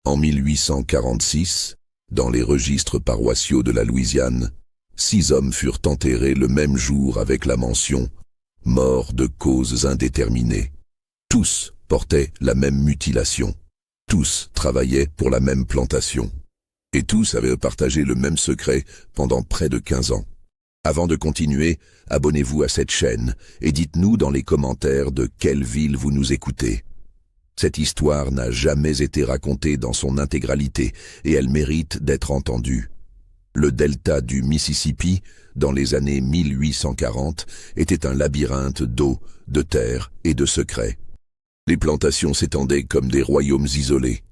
En 1846, dans les registres paroissiaux de la Louisiane, 6 hommes furent enterrés le même jour avec la mention « mort de causes indéterminées ». Tous portaient la même mutilation. Tous travaillaient pour la même plantation. Et tous avaient partagé le même secret pendant près de 15 ans. Avant de continuer, abonnez-vous à cette chaîne et dites-nous dans les commentaires de quelle ville vous nous écoutez. Cette histoire n'a jamais été racontée dans son intégralité et elle mérite d'être entendue. Le delta du Mississippi, dans les années 1840, était un labyrinthe d'eau, de terre et de secrets. Les plantations s'étendaient comme des royaumes isolés,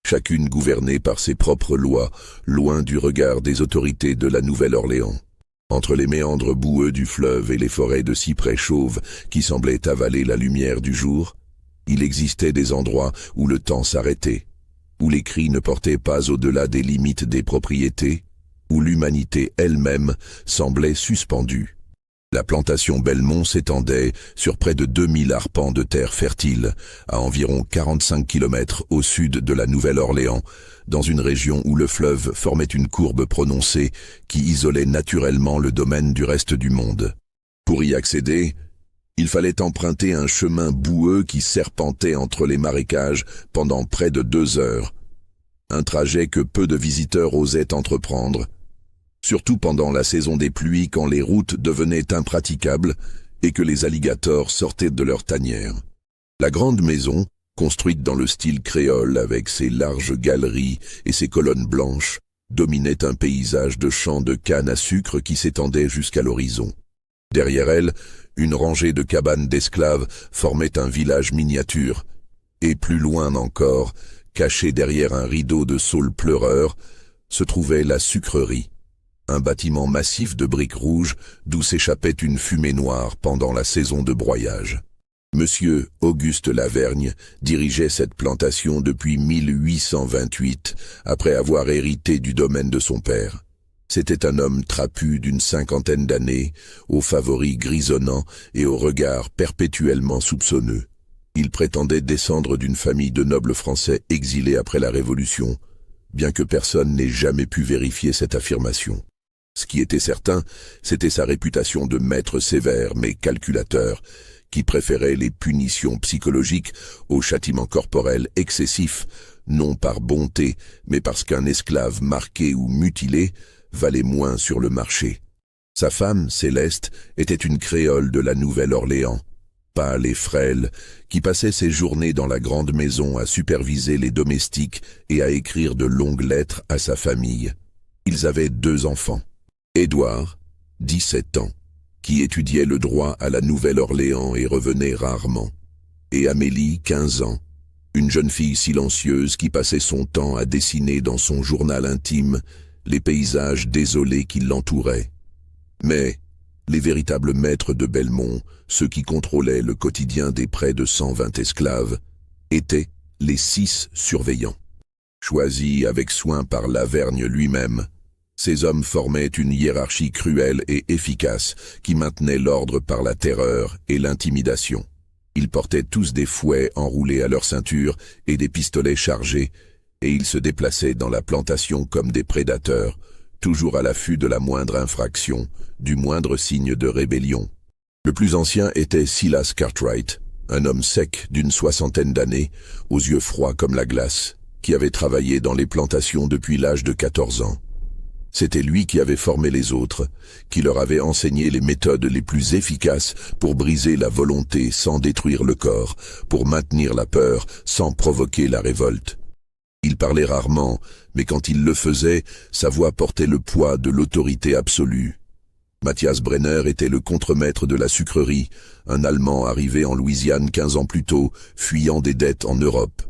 chacune gouvernée par ses propres lois, loin du regard des autorités de la Nouvelle-Orléans. Entre les méandres boueux du fleuve et les forêts de cyprès chauves qui semblaient avaler la lumière du jour, il existait des endroits où le temps s'arrêtait, où les cris ne portaient pas au-delà des limites des propriétés, où l'humanité elle-même semblait suspendue. La plantation Belmont s'étendait sur près de 2000 arpents de terre fertile, à environ 45 km au sud de la Nouvelle-Orléans, dans une région où le fleuve formait une courbe prononcée qui isolait naturellement le domaine du reste du monde. Pour y accéder, il fallait emprunter un chemin boueux qui serpentait entre les marécages pendant près de 2 heures. Un trajet que peu de visiteurs osaient entreprendre, surtout pendant la saison des pluies quand les routes devenaient impraticables et que les alligators sortaient de leurs tanières. La grande maison, construite dans le style créole avec ses larges galeries et ses colonnes blanches, dominait un paysage de champs de canne à sucre qui s'étendait jusqu'à l'horizon. Derrière elle, une rangée de cabanes d'esclaves formait un village miniature, et plus loin encore, caché derrière un rideau de saules pleureurs, se trouvait la sucrerie, un bâtiment massif de briques rouges d'où s'échappait une fumée noire pendant la saison de broyage. Monsieur Auguste Lavergne dirigeait cette plantation depuis 1828, après avoir hérité du domaine de son père. C'était un homme trapu d'une 50aine d'années, aux favoris grisonnants et au regard perpétuellement soupçonneux. Il prétendait descendre d'une famille de nobles français exilés après la Révolution, bien que personne n'ait jamais pu vérifier cette affirmation. Ce qui était certain, c'était sa réputation de maître sévère mais calculateur, qui préférait les punitions psychologiques aux châtiments corporels excessifs, non par bonté, mais parce qu'un esclave marqué ou mutilé valait moins sur le marché. Sa femme, Céleste, était une créole de la Nouvelle-Orléans, pâle et frêle, qui passait ses journées dans la grande maison à superviser les domestiques et à écrire de longues lettres à sa famille. Ils avaient 2 enfants. Édouard, 17 ans, qui étudiait le droit à la Nouvelle-Orléans et revenait rarement, et Amélie, 15 ans, une jeune fille silencieuse qui passait son temps à dessiner dans son journal intime les paysages désolés qui l'entouraient. Mais les véritables maîtres de Belmont, ceux qui contrôlaient le quotidien des près de 120 esclaves, étaient les 6 surveillants. Choisis avec soin par Lavergne lui-même, ces hommes formaient une hiérarchie cruelle et efficace qui maintenait l'ordre par la terreur et l'intimidation. Ils portaient tous des fouets enroulés à leur ceinture et des pistolets chargés, et ils se déplaçaient dans la plantation comme des prédateurs, toujours à l'affût de la moindre infraction, du moindre signe de rébellion. Le plus ancien était Silas Cartwright, un homme sec d'une 60aine d'années, aux yeux froids comme la glace, qui avait travaillé dans les plantations depuis l'âge de 14 ans. C'était lui qui avait formé les autres, qui leur avait enseigné les méthodes les plus efficaces pour briser la volonté sans détruire le corps, pour maintenir la peur sans provoquer la révolte. Il parlait rarement, mais quand il le faisait, sa voix portait le poids de l'autorité absolue. Matthias Brenner était le contremaître de la sucrerie, un Allemand arrivé en Louisiane 15 ans plus tôt, fuyant des dettes en Europe.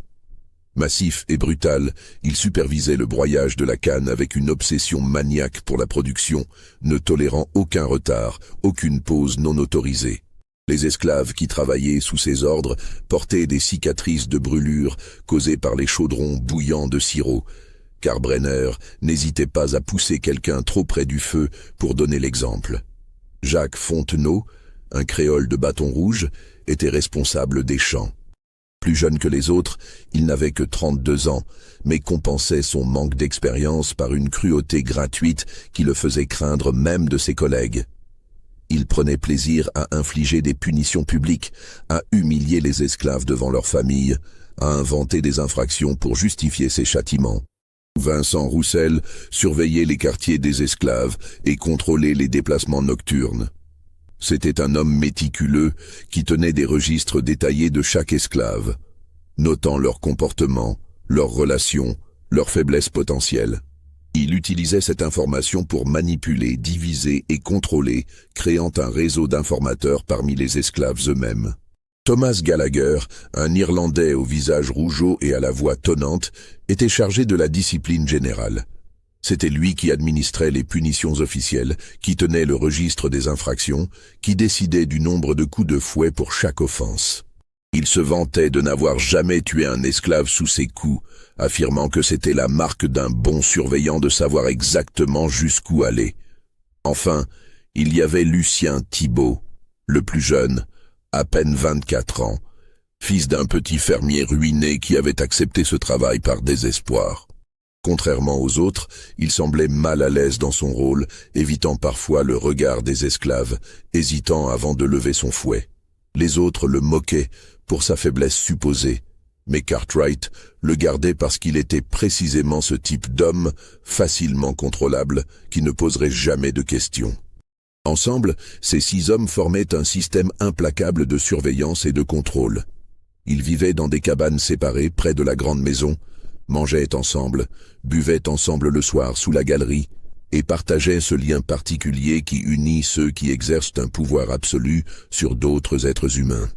Massif et brutal, il supervisait le broyage de la canne avec une obsession maniaque pour la production, ne tolérant aucun retard, aucune pause non autorisée. Les esclaves qui travaillaient sous ses ordres portaient des cicatrices de brûlures causées par les chaudrons bouillants de sirop, car Brenner n'hésitait pas à pousser quelqu'un trop près du feu pour donner l'exemple. Jacques Fontenot, un créole de Bâton Rouge, était responsable des champs. Plus jeune que les autres, il n'avait que 32 ans, mais compensait son manque d'expérience par une cruauté gratuite qui le faisait craindre même de ses collègues. Il prenait plaisir à infliger des punitions publiques, à humilier les esclaves devant leur famille, à inventer des infractions pour justifier ses châtiments. Vincent Roussel surveillait les quartiers des esclaves et contrôlait les déplacements nocturnes. C'était un homme méticuleux qui tenait des registres détaillés de chaque esclave, notant leur comportement, leurs relations, leurs faiblesses potentielles. Il utilisait cette information pour manipuler, diviser et contrôler, créant un réseau d'informateurs parmi les esclaves eux-mêmes. Thomas Gallagher, un Irlandais au visage rougeau et à la voix tonnante, était chargé de la discipline générale. C'était lui qui administrait les punitions officielles, qui tenait le registre des infractions, qui décidait du nombre de coups de fouet pour chaque offense. Il se vantait de n'avoir jamais tué un esclave sous ses coups, affirmant que c'était la marque d'un bon surveillant de savoir exactement jusqu'où aller. Enfin, il y avait Lucien Thibault, le plus jeune, à peine 24 ans, fils d'un petit fermier ruiné qui avait accepté ce travail par désespoir. Contrairement aux autres, il semblait mal à l'aise dans son rôle, évitant parfois le regard des esclaves, hésitant avant de lever son fouet. Les autres le moquaient pour sa faiblesse supposée, mais Cartwright le gardait parce qu'il était précisément ce type d'homme, facilement contrôlable, qui ne poserait jamais de questions. Ensemble, ces 6 hommes formaient un système implacable de surveillance et de contrôle. Ils vivaient dans des cabanes séparées près de la grande maison, mangeaient ensemble, buvaient ensemble le soir sous la galerie, et partageaient ce lien particulier qui unit ceux qui exercent un pouvoir absolu sur d'autres êtres humains.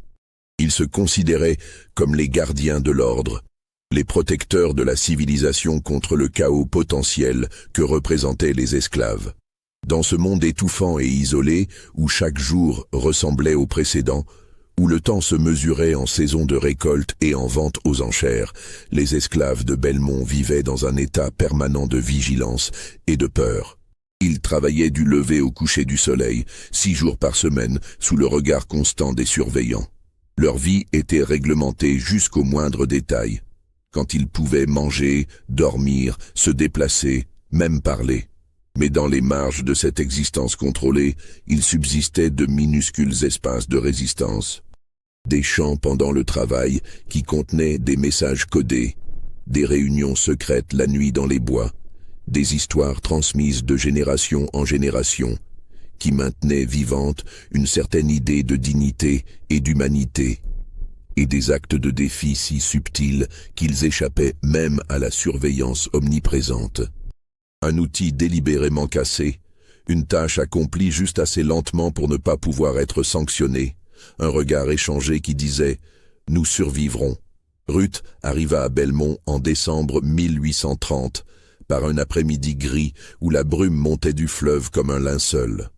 Ils se considéraient comme les gardiens de l'ordre, les protecteurs de la civilisation contre le chaos potentiel que représentaient les esclaves. Dans ce monde étouffant et isolé, où chaque jour ressemblait au précédent, où le temps se mesurait en saison de récolte et en vente aux enchères, les esclaves de Belmont vivaient dans un état permanent de vigilance et de peur. Ils travaillaient du lever au coucher du soleil, 6 jours par semaine, sous le regard constant des surveillants. Leur vie était réglementée jusqu'au moindre détail, quand ils pouvaient manger, dormir, se déplacer, même parler. Mais dans les marges de cette existence contrôlée, il subsistait de minuscules espaces de résistance. Des chants pendant le travail qui contenaient des messages codés, des réunions secrètes la nuit dans les bois, des histoires transmises de génération en génération, qui maintenaient vivante une certaine idée de dignité et d'humanité, et des actes de défi si subtils qu'ils échappaient même à la surveillance omniprésente. Un outil délibérément cassé, une tâche accomplie juste assez lentement pour ne pas pouvoir être sanctionné, un regard échangé qui disait « Nous survivrons ». Ruth arriva à Belmont en décembre 1830, par un après-midi gris où la brume montait du fleuve comme un linceul.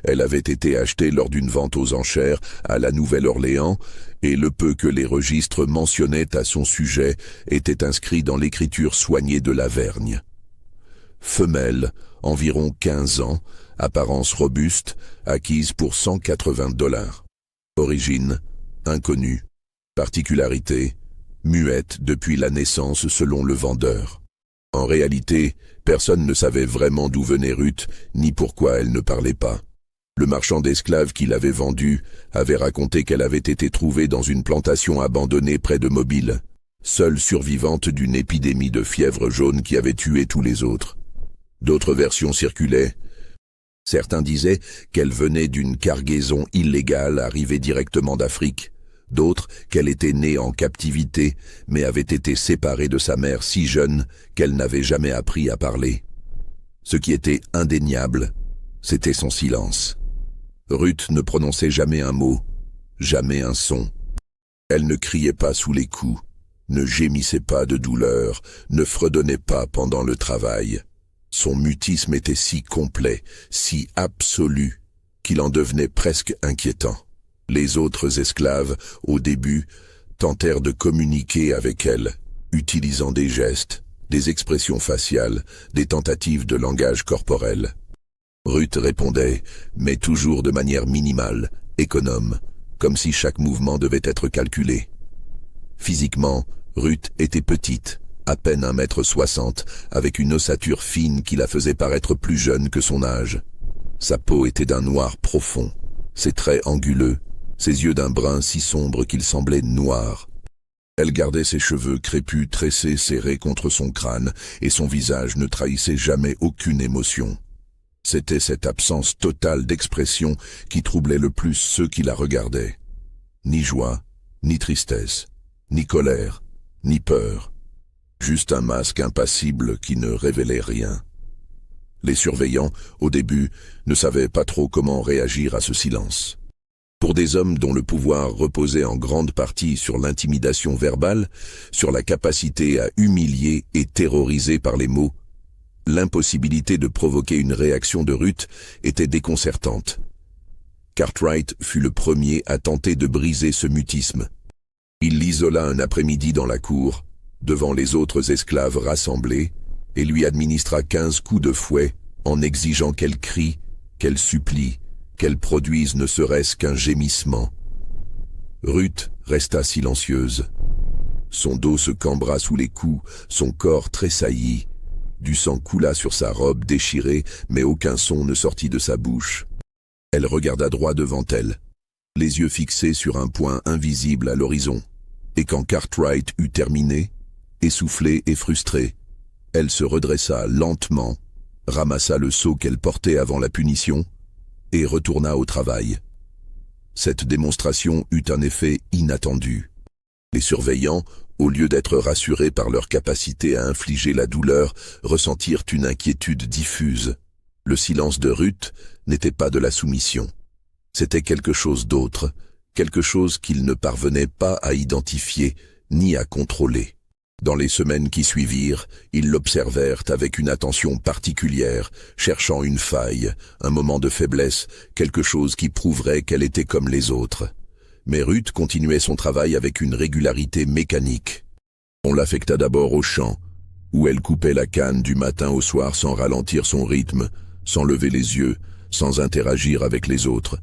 Elle avait été achetée lors d'une vente aux enchères à la Nouvelle-Orléans, et le peu que les registres mentionnaient à son sujet était inscrit dans l'écriture soignée de Lavergne. Femelle, environ 15 ans, apparence robuste, acquise pour $180. Origine, inconnue. Particularité, muette depuis la naissance selon le vendeur. En réalité, personne ne savait vraiment d'où venait Ruth, ni pourquoi elle ne parlait pas. Le marchand d'esclaves qui l'avait vendue avait raconté qu'elle avait été trouvée dans une plantation abandonnée près de Mobile, seule survivante d'une épidémie de fièvre jaune qui avait tué tous les autres. D'autres versions circulaient. Certains disaient qu'elle venait d'une cargaison illégale arrivée directement d'Afrique. D'autres qu'elle était née en captivité, mais avait été séparée de sa mère si jeune qu'elle n'avait jamais appris à parler. Ce qui était indéniable, c'était son silence. Ruth ne prononçait jamais un mot, jamais un son. Elle ne criait pas sous les coups, ne gémissait pas de douleur, ne fredonnait pas pendant le travail. Son mutisme était si complet, si absolu, qu'il en devenait presque inquiétant. Les autres esclaves, au début, tentèrent de communiquer avec elle, utilisant des gestes, des expressions faciales, des tentatives de langage corporel. Ruth répondait, mais toujours de manière minimale, économe, comme si chaque mouvement devait être calculé. Physiquement, Ruth était petite, à peine 1,60 m, avec une ossature fine qui la faisait paraître plus jeune que son âge. Sa peau était d'un noir profond, ses traits anguleux, ses yeux d'un brun si sombre qu'ils semblaient noirs. Elle gardait ses cheveux crépus tressés serrés contre son crâne, et son visage ne trahissait jamais aucune émotion. C'était cette absence totale d'expression qui troublait le plus ceux qui la regardaient. Ni joie, ni tristesse, ni colère, ni peur. Juste un masque impassible qui ne révélait rien. Les surveillants, au début, ne savaient pas trop comment réagir à ce silence. Pour des hommes dont le pouvoir reposait en grande partie sur l'intimidation verbale, sur la capacité à humilier et terroriser par les mots, l'impossibilité de provoquer une réaction de Ruth était déconcertante. Cartwright fut le premier à tenter de briser ce mutisme. Il l'isola un après-midi dans la cour, devant les autres esclaves rassemblés, et lui administra 15 coups de fouet en exigeant qu'elle crie, qu'elle supplie, qu'elle produise ne serait-ce qu'un gémissement. Ruth resta silencieuse. Son dos se cambra sous les coups, son corps tressaillit. Du sang coula sur sa robe déchirée, mais aucun son ne sortit de sa bouche. Elle regarda droit devant elle, les yeux fixés sur un point invisible à l'horizon. Et quand Cartwright eut terminé, essoufflée et frustrée, elle se redressa lentement, ramassa le seau qu'elle portait avant la punition, et retourna au travail. Cette démonstration eut un effet inattendu. Les surveillants, au lieu d'être rassurés par leur capacité à infliger la douleur, ressentirent une inquiétude diffuse. Le silence de Ruth n'était pas de la soumission. C'était quelque chose d'autre, quelque chose qu'ils ne parvenaient pas à identifier ni à contrôler. Dans les semaines qui suivirent, ils l'observèrent avec une attention particulière, cherchant une faille, un moment de faiblesse, quelque chose qui prouverait qu'elle était comme les autres. Mais Ruth continuait son travail avec une régularité mécanique. On l'affecta d'abord au champ, où elle coupait la canne du matin au soir sans ralentir son rythme, sans lever les yeux, sans interagir avec les autres.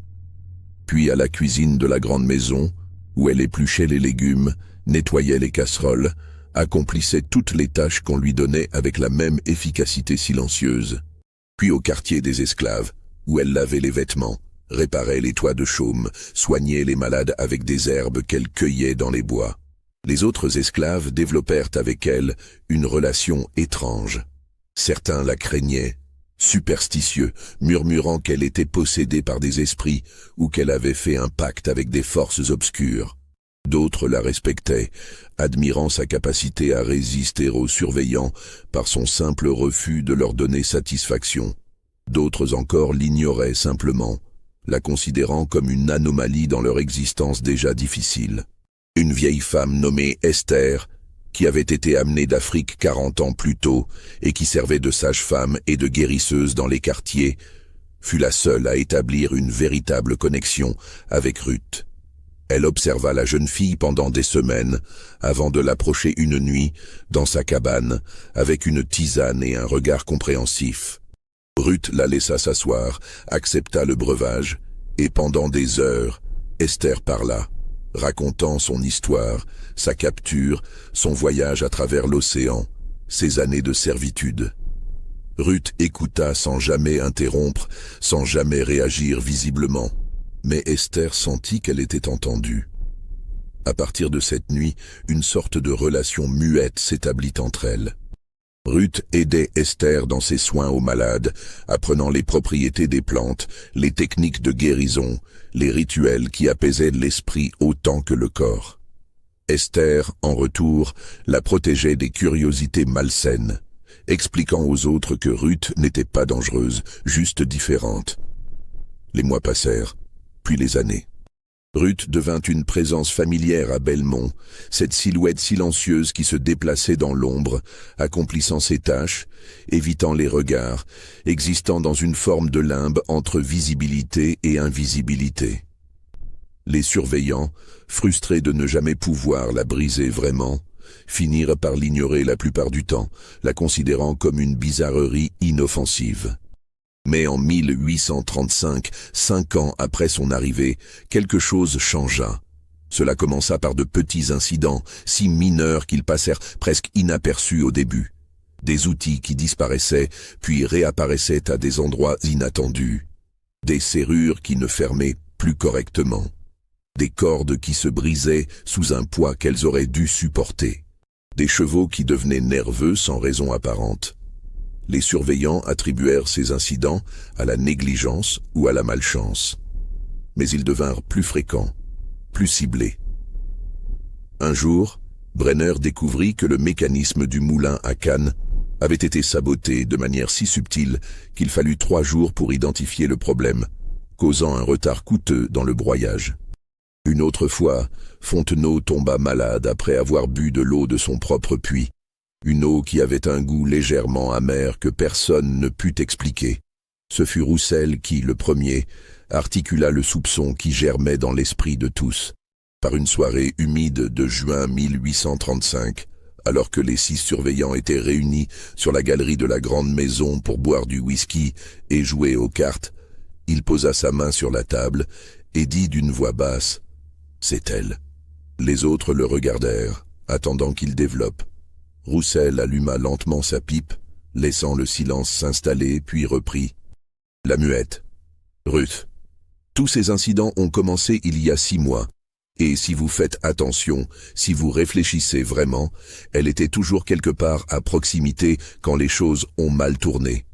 Puis à la cuisine de la grande maison, où elle épluchait les légumes, nettoyait les casseroles, accomplissait toutes les tâches qu'on lui donnait avec la même efficacité silencieuse. Puis au quartier des esclaves, où elle lavait les vêtements, réparait les toits de chaume, soignait les malades avec des herbes qu'elle cueillait dans les bois. Les autres esclaves développèrent avec elle une relation étrange. Certains la craignaient, superstitieux, murmurant qu'elle était possédée par des esprits ou qu'elle avait fait un pacte avec des forces obscures. D'autres la respectaient, admirant sa capacité à résister aux surveillants par son simple refus de leur donner satisfaction. D'autres encore l'ignoraient simplement, la considérant comme une anomalie dans leur existence déjà difficile. Une vieille femme nommée Esther, qui avait été amenée d'Afrique 40 ans plus tôt et qui servait de sage-femme et de guérisseuse dans les quartiers, fut la seule à établir une véritable connexion avec Ruth. Elle observa la jeune fille pendant des semaines, avant de l'approcher une nuit, dans sa cabane, avec une tisane et un regard compréhensif. Ruth la laissa s'asseoir, accepta le breuvage, et pendant des heures, Esther parla, racontant son histoire, sa capture, son voyage à travers l'océan, ses années de servitude. Ruth écouta sans jamais interrompre, sans jamais réagir visiblement. Mais Esther sentit qu'elle était entendue. À partir de cette nuit, une sorte de relation muette s'établit entre elles. Ruth aidait Esther dans ses soins aux malades, apprenant les propriétés des plantes, les techniques de guérison, les rituels qui apaisaient l'esprit autant que le corps. Esther, en retour, la protégeait des curiosités malsaines, expliquant aux autres que Ruth n'était pas dangereuse, juste différente. Les mois passèrent, puis les années. Ruth devint une présence familière à Belmont, cette silhouette silencieuse qui se déplaçait dans l'ombre, accomplissant ses tâches, évitant les regards, existant dans une forme de limbe entre visibilité et invisibilité. Les surveillants, frustrés de ne jamais pouvoir la briser vraiment, finirent par l'ignorer la plupart du temps, la considérant comme une bizarrerie inoffensive. Mais en 1835, 5 ans après son arrivée, quelque chose changea. Cela commença par de petits incidents, si mineurs qu'ils passèrent presque inaperçus au début. Des outils qui disparaissaient, puis réapparaissaient à des endroits inattendus. Des serrures qui ne fermaient plus correctement. Des cordes qui se brisaient sous un poids qu'elles auraient dû supporter. Des chevaux qui devenaient nerveux sans raison apparente. Les surveillants attribuèrent ces incidents à la négligence ou à la malchance. Mais ils devinrent plus fréquents, plus ciblés. Un jour, Brenner découvrit que le mécanisme du moulin à canne avait été saboté de manière si subtile qu'il fallut 3 jours pour identifier le problème, causant un retard coûteux dans le broyage. Une autre fois, Fontenot tomba malade après avoir bu de l'eau de son propre puits, une eau qui avait un goût légèrement amer que personne ne put expliquer. Ce fut Roussel qui, le premier, articula le soupçon qui germait dans l'esprit de tous. Par une soirée humide de juin 1835, alors que les 6 surveillants étaient réunis sur la galerie de la grande maison pour boire du whisky et jouer aux cartes, il posa sa main sur la table et dit d'une voix basse « C'est elle ». Les autres le regardèrent, attendant qu'il développe. Roussel alluma lentement sa pipe, laissant le silence s'installer, puis reprit « La muette. Ruth. Tous ces incidents ont commencé il y a 6 mois. Et si vous faites attention, si vous réfléchissez vraiment, elle était toujours quelque part à proximité quand les choses ont mal tourné. »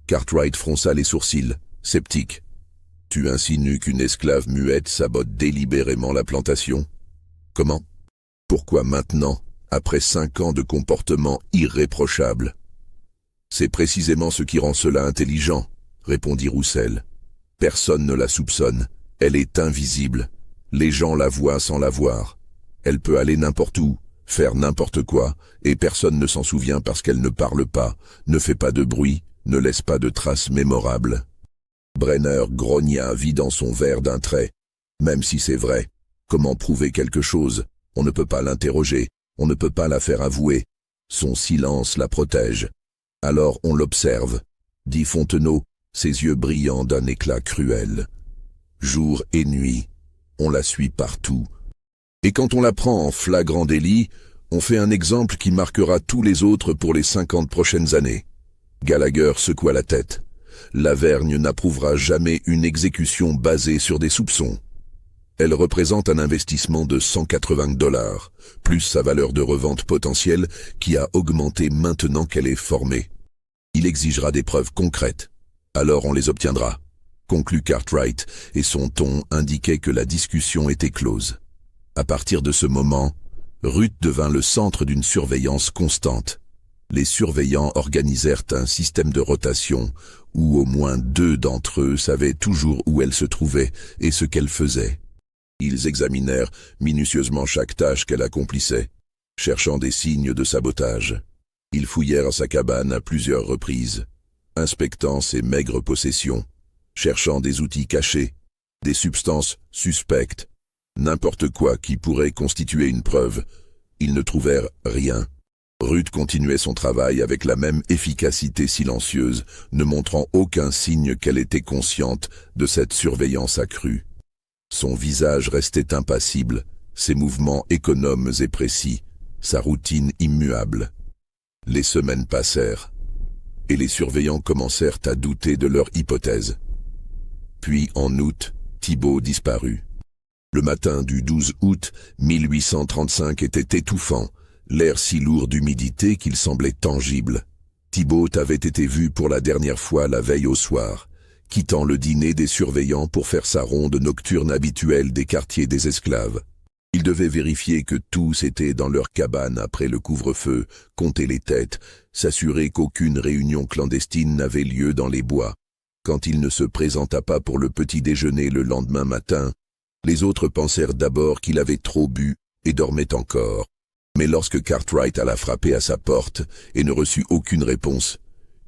Cartwright fronça les sourcils, sceptique. « Tu insinues qu'une esclave muette sabote délibérément la plantation ? Comment ? Pourquoi maintenant, après 5 ans de comportement irréprochable ? » « C'est précisément ce qui rend cela intelligent, » répondit Roussel. « Personne ne la soupçonne, elle est invisible. Les gens la voient sans la voir. Elle peut aller n'importe où, faire n'importe quoi, et personne ne s'en souvient parce qu'elle ne parle pas, ne fait pas de bruit, ne laisse pas de traces mémorables. » Brenner grogna, vidant son verre d'un trait. Même si c'est vrai, comment prouver quelque chose? On ne peut pas l'interroger, on ne peut pas la faire avouer. Son silence la protège. Alors on l'observe, dit Fontenot, ses yeux brillants d'un éclat cruel. Jour et nuit, on la suit partout. Et quand on la prend en flagrant délit, on fait un exemple qui marquera tous les autres pour les 50 prochaines années. Gallagher secoua la tête. Lavergne n'approuvera jamais une exécution basée sur des soupçons. Elle représente un investissement de $180, plus sa valeur de revente potentielle qui a augmenté maintenant qu'elle est formée. Il exigera des preuves concrètes. Alors on les obtiendra, conclut Cartwright, et son ton indiquait que la discussion était close. À partir de ce moment, Ruth devint le centre d'une surveillance constante. Les surveillants organisèrent un système de rotation où au moins 2 d'entre eux savaient toujours où elle se trouvait et ce qu'elle faisait. Ils examinèrent minutieusement chaque tâche qu'elle accomplissait, cherchant des signes de sabotage. Ils fouillèrent sa cabane à plusieurs reprises, inspectant ses maigres possessions, cherchant des outils cachés, des substances suspectes, n'importe quoi qui pourrait constituer une preuve. Ils ne trouvèrent rien. Ruth continuait son travail avec la même efficacité silencieuse, ne montrant aucun signe qu'elle était consciente de cette surveillance accrue. Son visage restait impassible, ses mouvements économes et précis, sa routine immuable. Les semaines passèrent, et les surveillants commencèrent à douter de leur hypothèse. Puis, en août, Thibault disparut. Le matin du 12 août 1835 était étouffant, l'air si lourd d'humidité qu'il semblait tangible. Thibault avait été vu pour la dernière fois la veille au soir, quittant le dîner des surveillants pour faire sa ronde nocturne habituelle des quartiers des esclaves. Il devait vérifier que tous étaient dans leur cabane après le couvre-feu, compter les têtes, s'assurer qu'aucune réunion clandestine n'avait lieu dans les bois. Quand il ne se présenta pas pour le petit déjeuner le lendemain matin, les autres pensèrent d'abord qu'il avait trop bu et dormait encore. Mais lorsque Cartwright alla frapper à sa porte et ne reçut aucune réponse,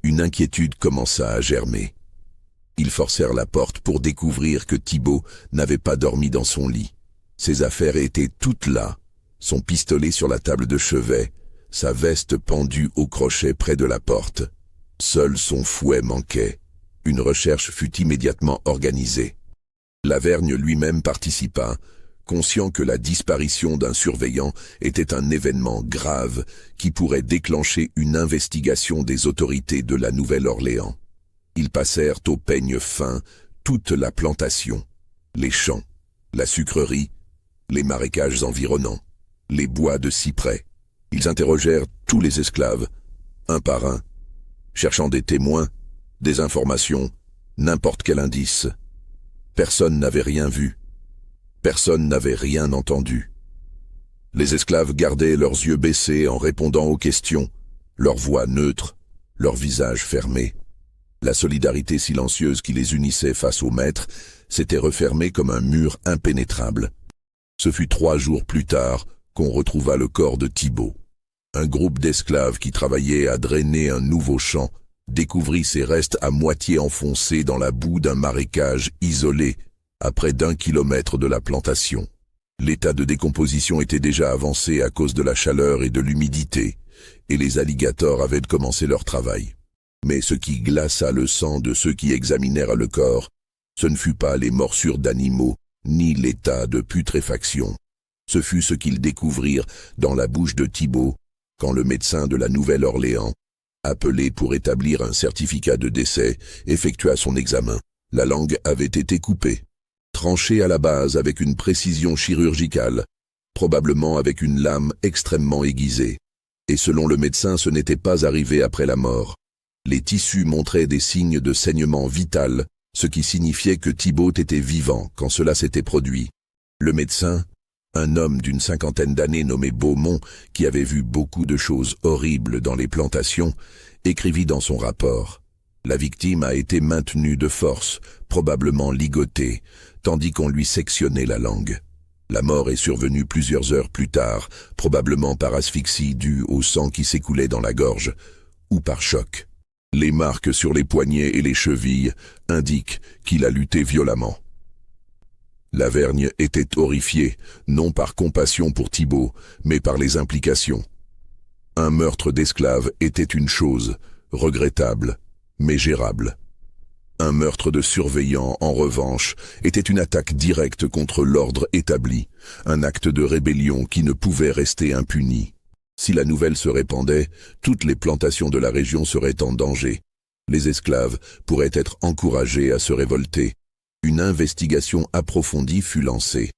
une inquiétude commença à germer. Ils forcèrent la porte pour découvrir que Thibault n'avait pas dormi dans son lit. Ses affaires étaient toutes là, son pistolet sur la table de chevet, sa veste pendue au crochet près de la porte. Seul son fouet manquait. Une recherche fut immédiatement organisée. Lavergne lui-même participa, conscient que la disparition d'un surveillant était un événement grave qui pourrait déclencher une investigation des autorités de la Nouvelle-Orléans. Ils passèrent au peigne fin toute la plantation, les champs, la sucrerie, les marécages environnants, les bois de cyprès. Ils interrogèrent tous les esclaves, un par un, cherchant des témoins, des informations, n'importe quel indice. Personne n'avait rien vu. Personne n'avait rien entendu. Les esclaves gardaient leurs yeux baissés en répondant aux questions, leur voix neutre, leur visage fermé. La solidarité silencieuse qui les unissait face au maître s'était refermée comme un mur impénétrable. Ce fut 3 jours plus tard qu'on retrouva le corps de Thibault. Un groupe d'esclaves qui travaillait à drainer un nouveau champ découvrit ses restes à moitié enfoncés dans la boue d'un marécage isolé à près d'1 kilomètre de la plantation. L'état de décomposition était déjà avancé à cause de la chaleur et de l'humidité, et les alligators avaient commencé leur travail. Mais ce qui glaça le sang de ceux qui examinèrent le corps, ce ne fut pas les morsures d'animaux, ni l'état de putréfaction. Ce fut ce qu'ils découvrirent dans la bouche de Thibault, quand le médecin de la Nouvelle-Orléans, appelé pour établir un certificat de décès, effectua son examen. La langue avait été coupée, tranchée à la base avec une précision chirurgicale, probablement avec une lame extrêmement aiguisée. Et selon le médecin, ce n'était pas arrivé après la mort. Les tissus montraient des signes de saignement vital, ce qui signifiait que Thibault était vivant quand cela s'était produit. Le médecin, un homme d'une 50aine d'années nommé Beaumont, qui avait vu beaucoup de choses horribles dans les plantations, écrivit dans son rapport: « La victime a été maintenue de force, probablement ligotée, tandis qu'on lui sectionnait la langue. La mort est survenue plusieurs heures plus tard, probablement par asphyxie due au sang qui s'écoulait dans la gorge, ou par choc. Les marques sur les poignets et les chevilles indiquent qu'il a lutté violemment. » Lavergne était horrifié, non par compassion pour Thibault, mais par les implications. Un meurtre d'esclave était une chose, regrettable, mais gérable. Un meurtre de surveillant, en revanche, était une attaque directe contre l'ordre établi, un acte de rébellion qui ne pouvait rester impuni. Si la nouvelle se répandait, toutes les plantations de la région seraient en danger. Les esclaves pourraient être encouragés à se révolter. Une investigation approfondie fut lancée.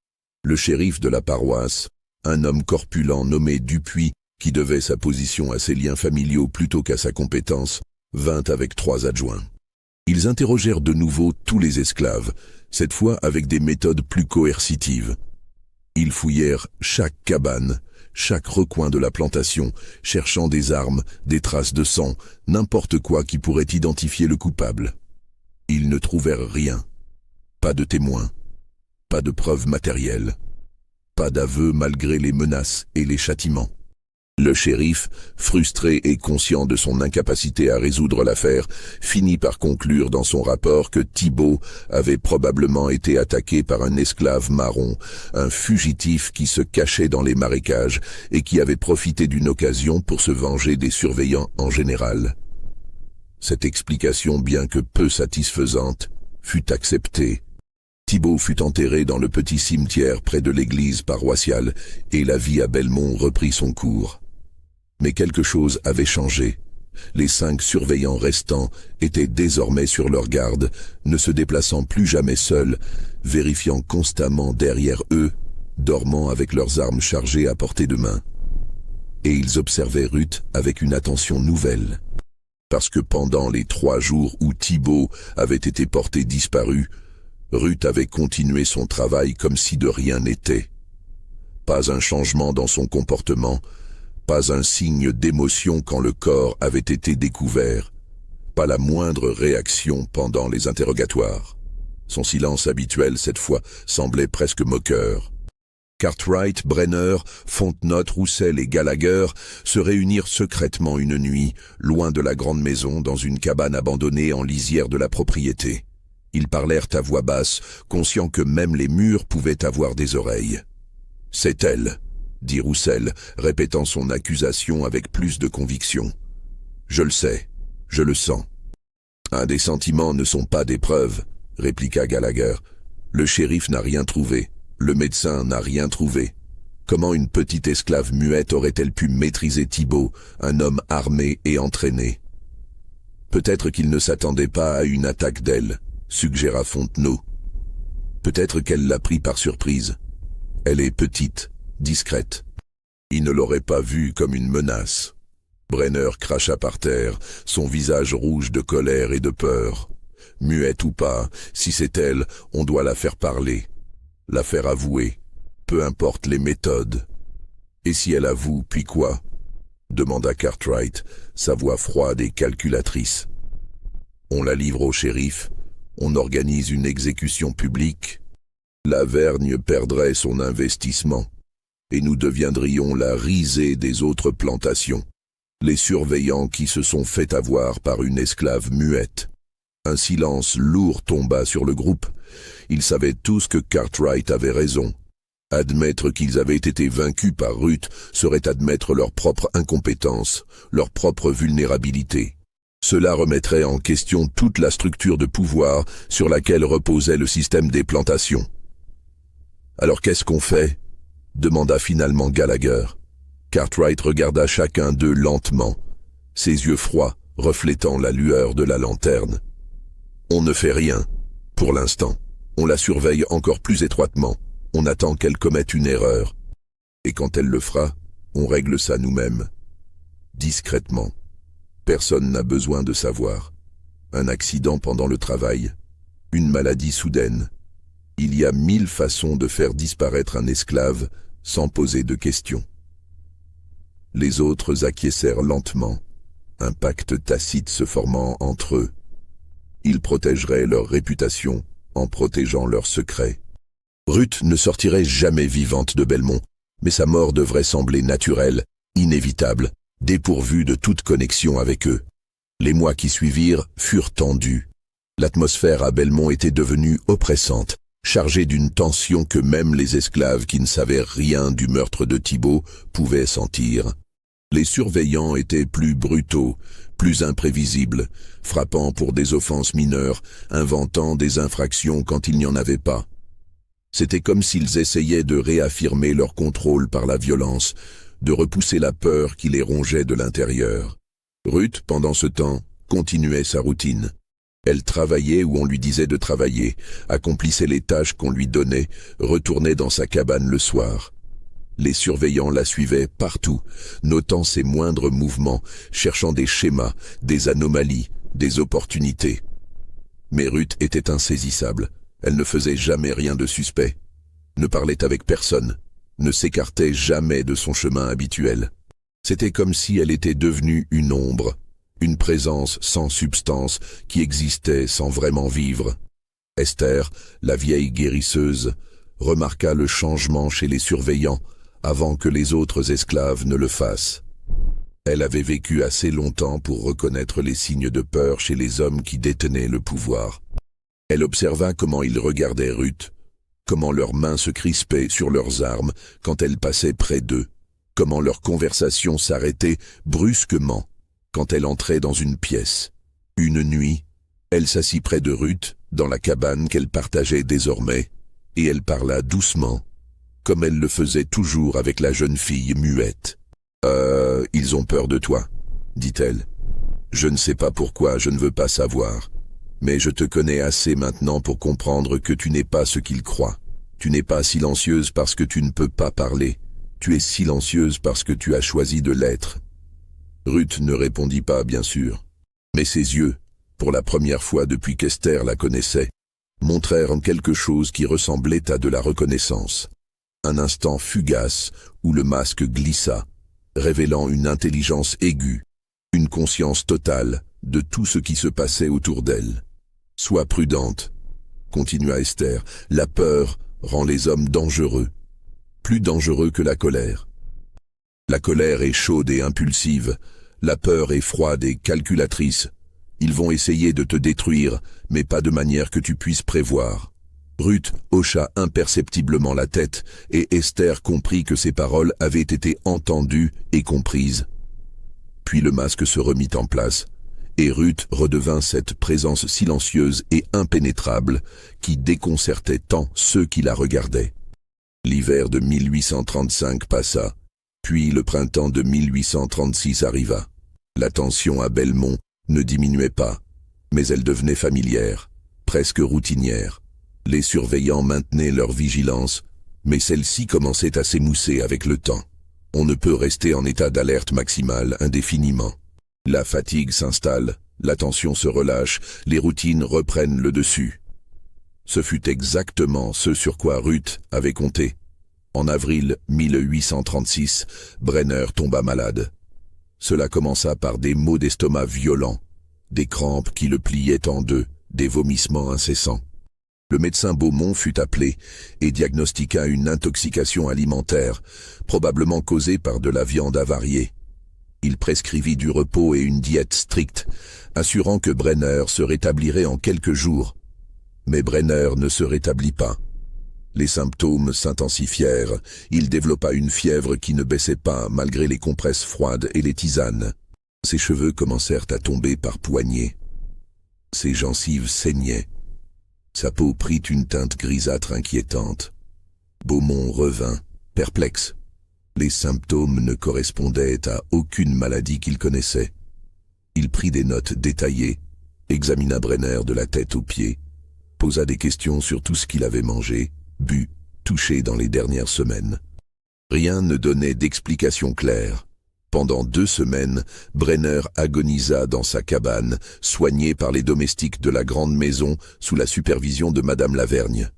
Le shérif de la paroisse, un homme corpulent nommé Dupuis, qui devait sa position à ses liens familiaux plutôt qu'à sa compétence, vint avec 3 adjoints. Ils interrogèrent de nouveau tous les esclaves, cette fois avec des méthodes plus coercitives. Ils fouillèrent chaque cabane, chaque recoin de la plantation, cherchant des armes, des traces de sang, n'importe quoi qui pourrait identifier le coupable. Ils ne trouvèrent rien. Pas de témoins, pas de preuves matérielles, pas d'aveu malgré les menaces et les châtiments. Le shérif, frustré et conscient de son incapacité à résoudre l'affaire, finit par conclure dans son rapport que Thibault avait probablement été attaqué par un esclave marron, un fugitif qui se cachait dans les marécages et qui avait profité d'une occasion pour se venger des surveillants en général. Cette explication, bien que peu satisfaisante, fut acceptée. Thibault fut enterré dans le petit cimetière près de l'église paroissiale et la vie à Belmont reprit son cours. Mais quelque chose avait changé. Les 5 surveillants restants étaient désormais sur leur garde, ne se déplaçant plus jamais seuls, vérifiant constamment derrière eux, dormant avec leurs armes chargées à portée de main. Et ils observaient Ruth avec une attention nouvelle. Parce que pendant les 3 jours où Thibault avait été porté disparu, Ruth avait continué son travail comme si de rien n'était. Pas un changement dans son comportement, pas un signe d'émotion quand le corps avait été découvert, pas la moindre réaction pendant les interrogatoires. Son silence habituel, cette fois, semblait presque moqueur. Cartwright, Brenner, Fontenot, Roussel et Gallagher se réunirent secrètement une nuit, loin de la grande maison, dans une cabane abandonnée en lisière de la propriété. Ils parlèrent à voix basse, conscients que même les murs pouvaient avoir des oreilles. « C'est elle », dit Roussel, répétant son accusation avec plus de conviction. « Je le sais, je le sens. »« Ah, des sentiments ne sont pas des preuves, » répliqua Gallagher. « Le shérif n'a rien trouvé. Le médecin n'a rien trouvé. Comment une petite esclave muette aurait-elle pu maîtriser Thibaut, un homme armé et entraîné? Peut-être qu'il ne s'attendait pas à une attaque d'elle, suggéra Fontenot. Peut-être qu'elle l'a pris par surprise. Elle est petite, discrète. Il ne l'aurait pas vue comme une menace. Brenner cracha par terre, son visage rouge de colère et de peur. Muette ou pas, si c'est elle, on doit la faire parler, la faire avouer, peu importe les méthodes. Et si elle avoue, puis quoi? Demanda Cartwright, sa voix froide et calculatrice. On la livre au shérif, on organise une exécution publique. La Vergne perdrait son investissement, et nous deviendrions la risée des autres plantations, les surveillants qui se sont fait avoir par une esclave muette. Un silence lourd tomba sur le groupe. Ils savaient tous que Cartwright avait raison. Admettre qu'ils avaient été vaincus par Ruth serait admettre leur propre incompétence, leur propre vulnérabilité. Cela remettrait en question toute la structure de pouvoir sur laquelle reposait le système des plantations. « Alors qu'est-ce qu'on fait ?» demanda finalement Gallagher. Cartwright regarda chacun d'eux lentement, ses yeux froids reflétant la lueur de la lanterne. « On ne fait rien, pour l'instant. On la surveille encore plus étroitement. On attend qu'elle commette une erreur. Et quand elle le fera, on règle ça nous-mêmes. Discrètement. Personne n'a besoin de savoir. Un accident pendant le travail. Une maladie soudaine. Il y a 1000 façons de faire disparaître un esclave sans poser de questions. » Les autres acquiescèrent lentement, un pacte tacite se formant entre eux. Ils protégeraient leur réputation en protégeant leurs secrets. Ruth ne sortirait jamais vivante de Belmont, mais sa mort devrait sembler naturelle, inévitable, dépourvue de toute connexion avec eux. Les mois qui suivirent furent tendus. L'atmosphère à Belmont était devenue oppressante, chargée d'une tension que même les esclaves qui ne savaient rien du meurtre de Thibaut pouvaient sentir. Les surveillants étaient plus brutaux, plus imprévisibles, frappant pour des offenses mineures, inventant des infractions quand il n'y en avait pas. C'était comme s'ils essayaient de réaffirmer leur contrôle par la violence, de repousser la peur qui les rongeait de l'intérieur. Ruth, pendant ce temps, continuait sa routine. Elle travaillait où on lui disait de travailler, accomplissait les tâches qu'on lui donnait, retournait dans sa cabane le soir. Les surveillants la suivaient partout, notant ses moindres mouvements, cherchant des schémas, des anomalies, des opportunités. Mais Ruth était insaisissable. Elle ne faisait jamais rien de suspect, ne parlait avec personne, ne s'écartait jamais de son chemin habituel. C'était comme si elle était devenue une ombre, une présence sans substance qui existait sans vraiment vivre. Esther, la vieille guérisseuse, remarqua le changement chez les surveillants avant que les autres esclaves ne le fassent. Elle avait vécu assez longtemps pour reconnaître les signes de peur chez les hommes qui détenaient le pouvoir. Elle observa comment ils regardaient Ruth, comment leurs mains se crispaient sur leurs armes quand elle passait près d'eux, comment leur conversation s'arrêtait brusquement quand elle entrait dans une pièce. Une nuit, elle s'assit près de Ruth, dans la cabane qu'elle partageait désormais, et elle parla doucement, comme elle le faisait toujours avec la jeune fille muette. « Ils ont peur de toi, » dit-elle. « Je ne sais pas pourquoi, je ne veux pas savoir. Mais je te connais assez maintenant pour comprendre que tu n'es pas ce qu'ils croient. Tu n'es pas silencieuse parce que tu ne peux pas parler. Tu es silencieuse parce que tu as choisi de l'être. » Ruth ne répondit pas, bien sûr. Mais ses yeux, pour la première fois depuis qu'Esther la connaissait, montrèrent quelque chose qui ressemblait à de la reconnaissance. Un instant fugace où le masque glissa, révélant une intelligence aiguë, une conscience totale de tout ce qui se passait autour d'elle. « Sois prudente, » continua Esther, « la peur rend les hommes dangereux, plus dangereux que la colère. La colère est chaude et impulsive, la peur est froide et calculatrice. Ils vont essayer de te détruire, mais pas de manière que tu puisses prévoir. » Ruth hocha imperceptiblement la tête, et Esther comprit que ses paroles avaient été entendues et comprises. Puis le masque se remit en place, et Ruth redevint cette présence silencieuse et impénétrable qui déconcertait tant ceux qui la regardaient. L'hiver de 1835 passa, puis le printemps de 1836 arriva. La tension à Belmont ne diminuait pas, mais elle devenait familière, presque routinière. Les surveillants maintenaient leur vigilance, mais celle-ci commençait à s'émousser avec le temps. On ne peut rester en état d'alerte maximale indéfiniment. La fatigue s'installe, la tension se relâche, les routines reprennent le dessus. Ce fut exactement ce sur quoi Ruth avait compté. En avril 1836, Brenner tomba malade. Cela commença par des maux d'estomac violents, des crampes qui le pliaient en deux, des vomissements incessants. Le médecin Beaumont fut appelé et diagnostiqua une intoxication alimentaire, probablement causée par de la viande avariée. Il prescrivit du repos et une diète stricte, assurant que Brenner se rétablirait en quelques jours. Mais Brenner ne se rétablit pas. Les symptômes s'intensifièrent, il développa une fièvre qui ne baissait pas malgré les compresses froides et les tisanes. Ses cheveux commencèrent à tomber par poignées. Ses gencives saignaient. Sa peau prit une teinte grisâtre inquiétante. Beaumont revint, perplexe. Les symptômes ne correspondaient à aucune maladie qu'il connaissait. Il prit des notes détaillées, examina Brenner de la tête aux pieds, posa des questions sur tout ce qu'il avait mangé, bu, touché dans les dernières semaines. Rien ne donnait d'explication claire. Pendant 2 semaines, Brenner agonisa dans sa cabane, soigné par les domestiques de la grande maison sous la supervision de Madame Lavergne.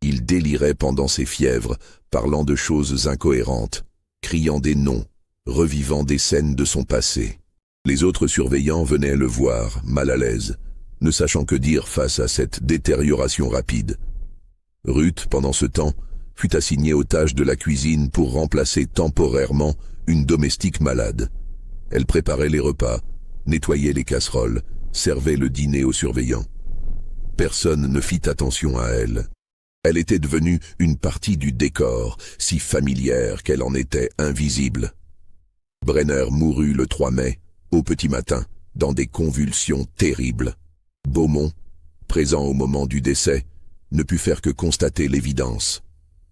Il délirait pendant ses fièvres, parlant de choses incohérentes, criant des noms, revivant des scènes de son passé. Les autres surveillants venaient le voir, mal à l'aise, ne sachant que dire face à cette détérioration rapide. Ruth, pendant ce temps, fut assignée aux tâches de la cuisine pour remplacer temporairement une domestique malade. Elle préparait les repas, nettoyait les casseroles, servait le dîner aux surveillants. Personne ne fit attention à elle. Elle était devenue une partie du décor, si familière qu'elle en était invisible. Brenner mourut le 3 mai, au petit matin, dans des convulsions terribles. Beaumont, présent au moment du décès, ne put faire que constater l'évidence.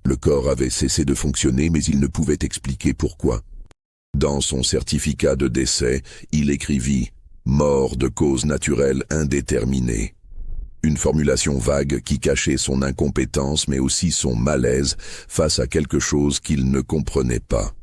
Le corps avait cessé de fonctionner, mais il ne pouvait expliquer pourquoi. Dans son certificat de décès, il écrivit « Mort de cause naturelle indéterminée ». Une formulation vague qui cachait son incompétence mais aussi son malaise face à quelque chose qu'il ne comprenait pas.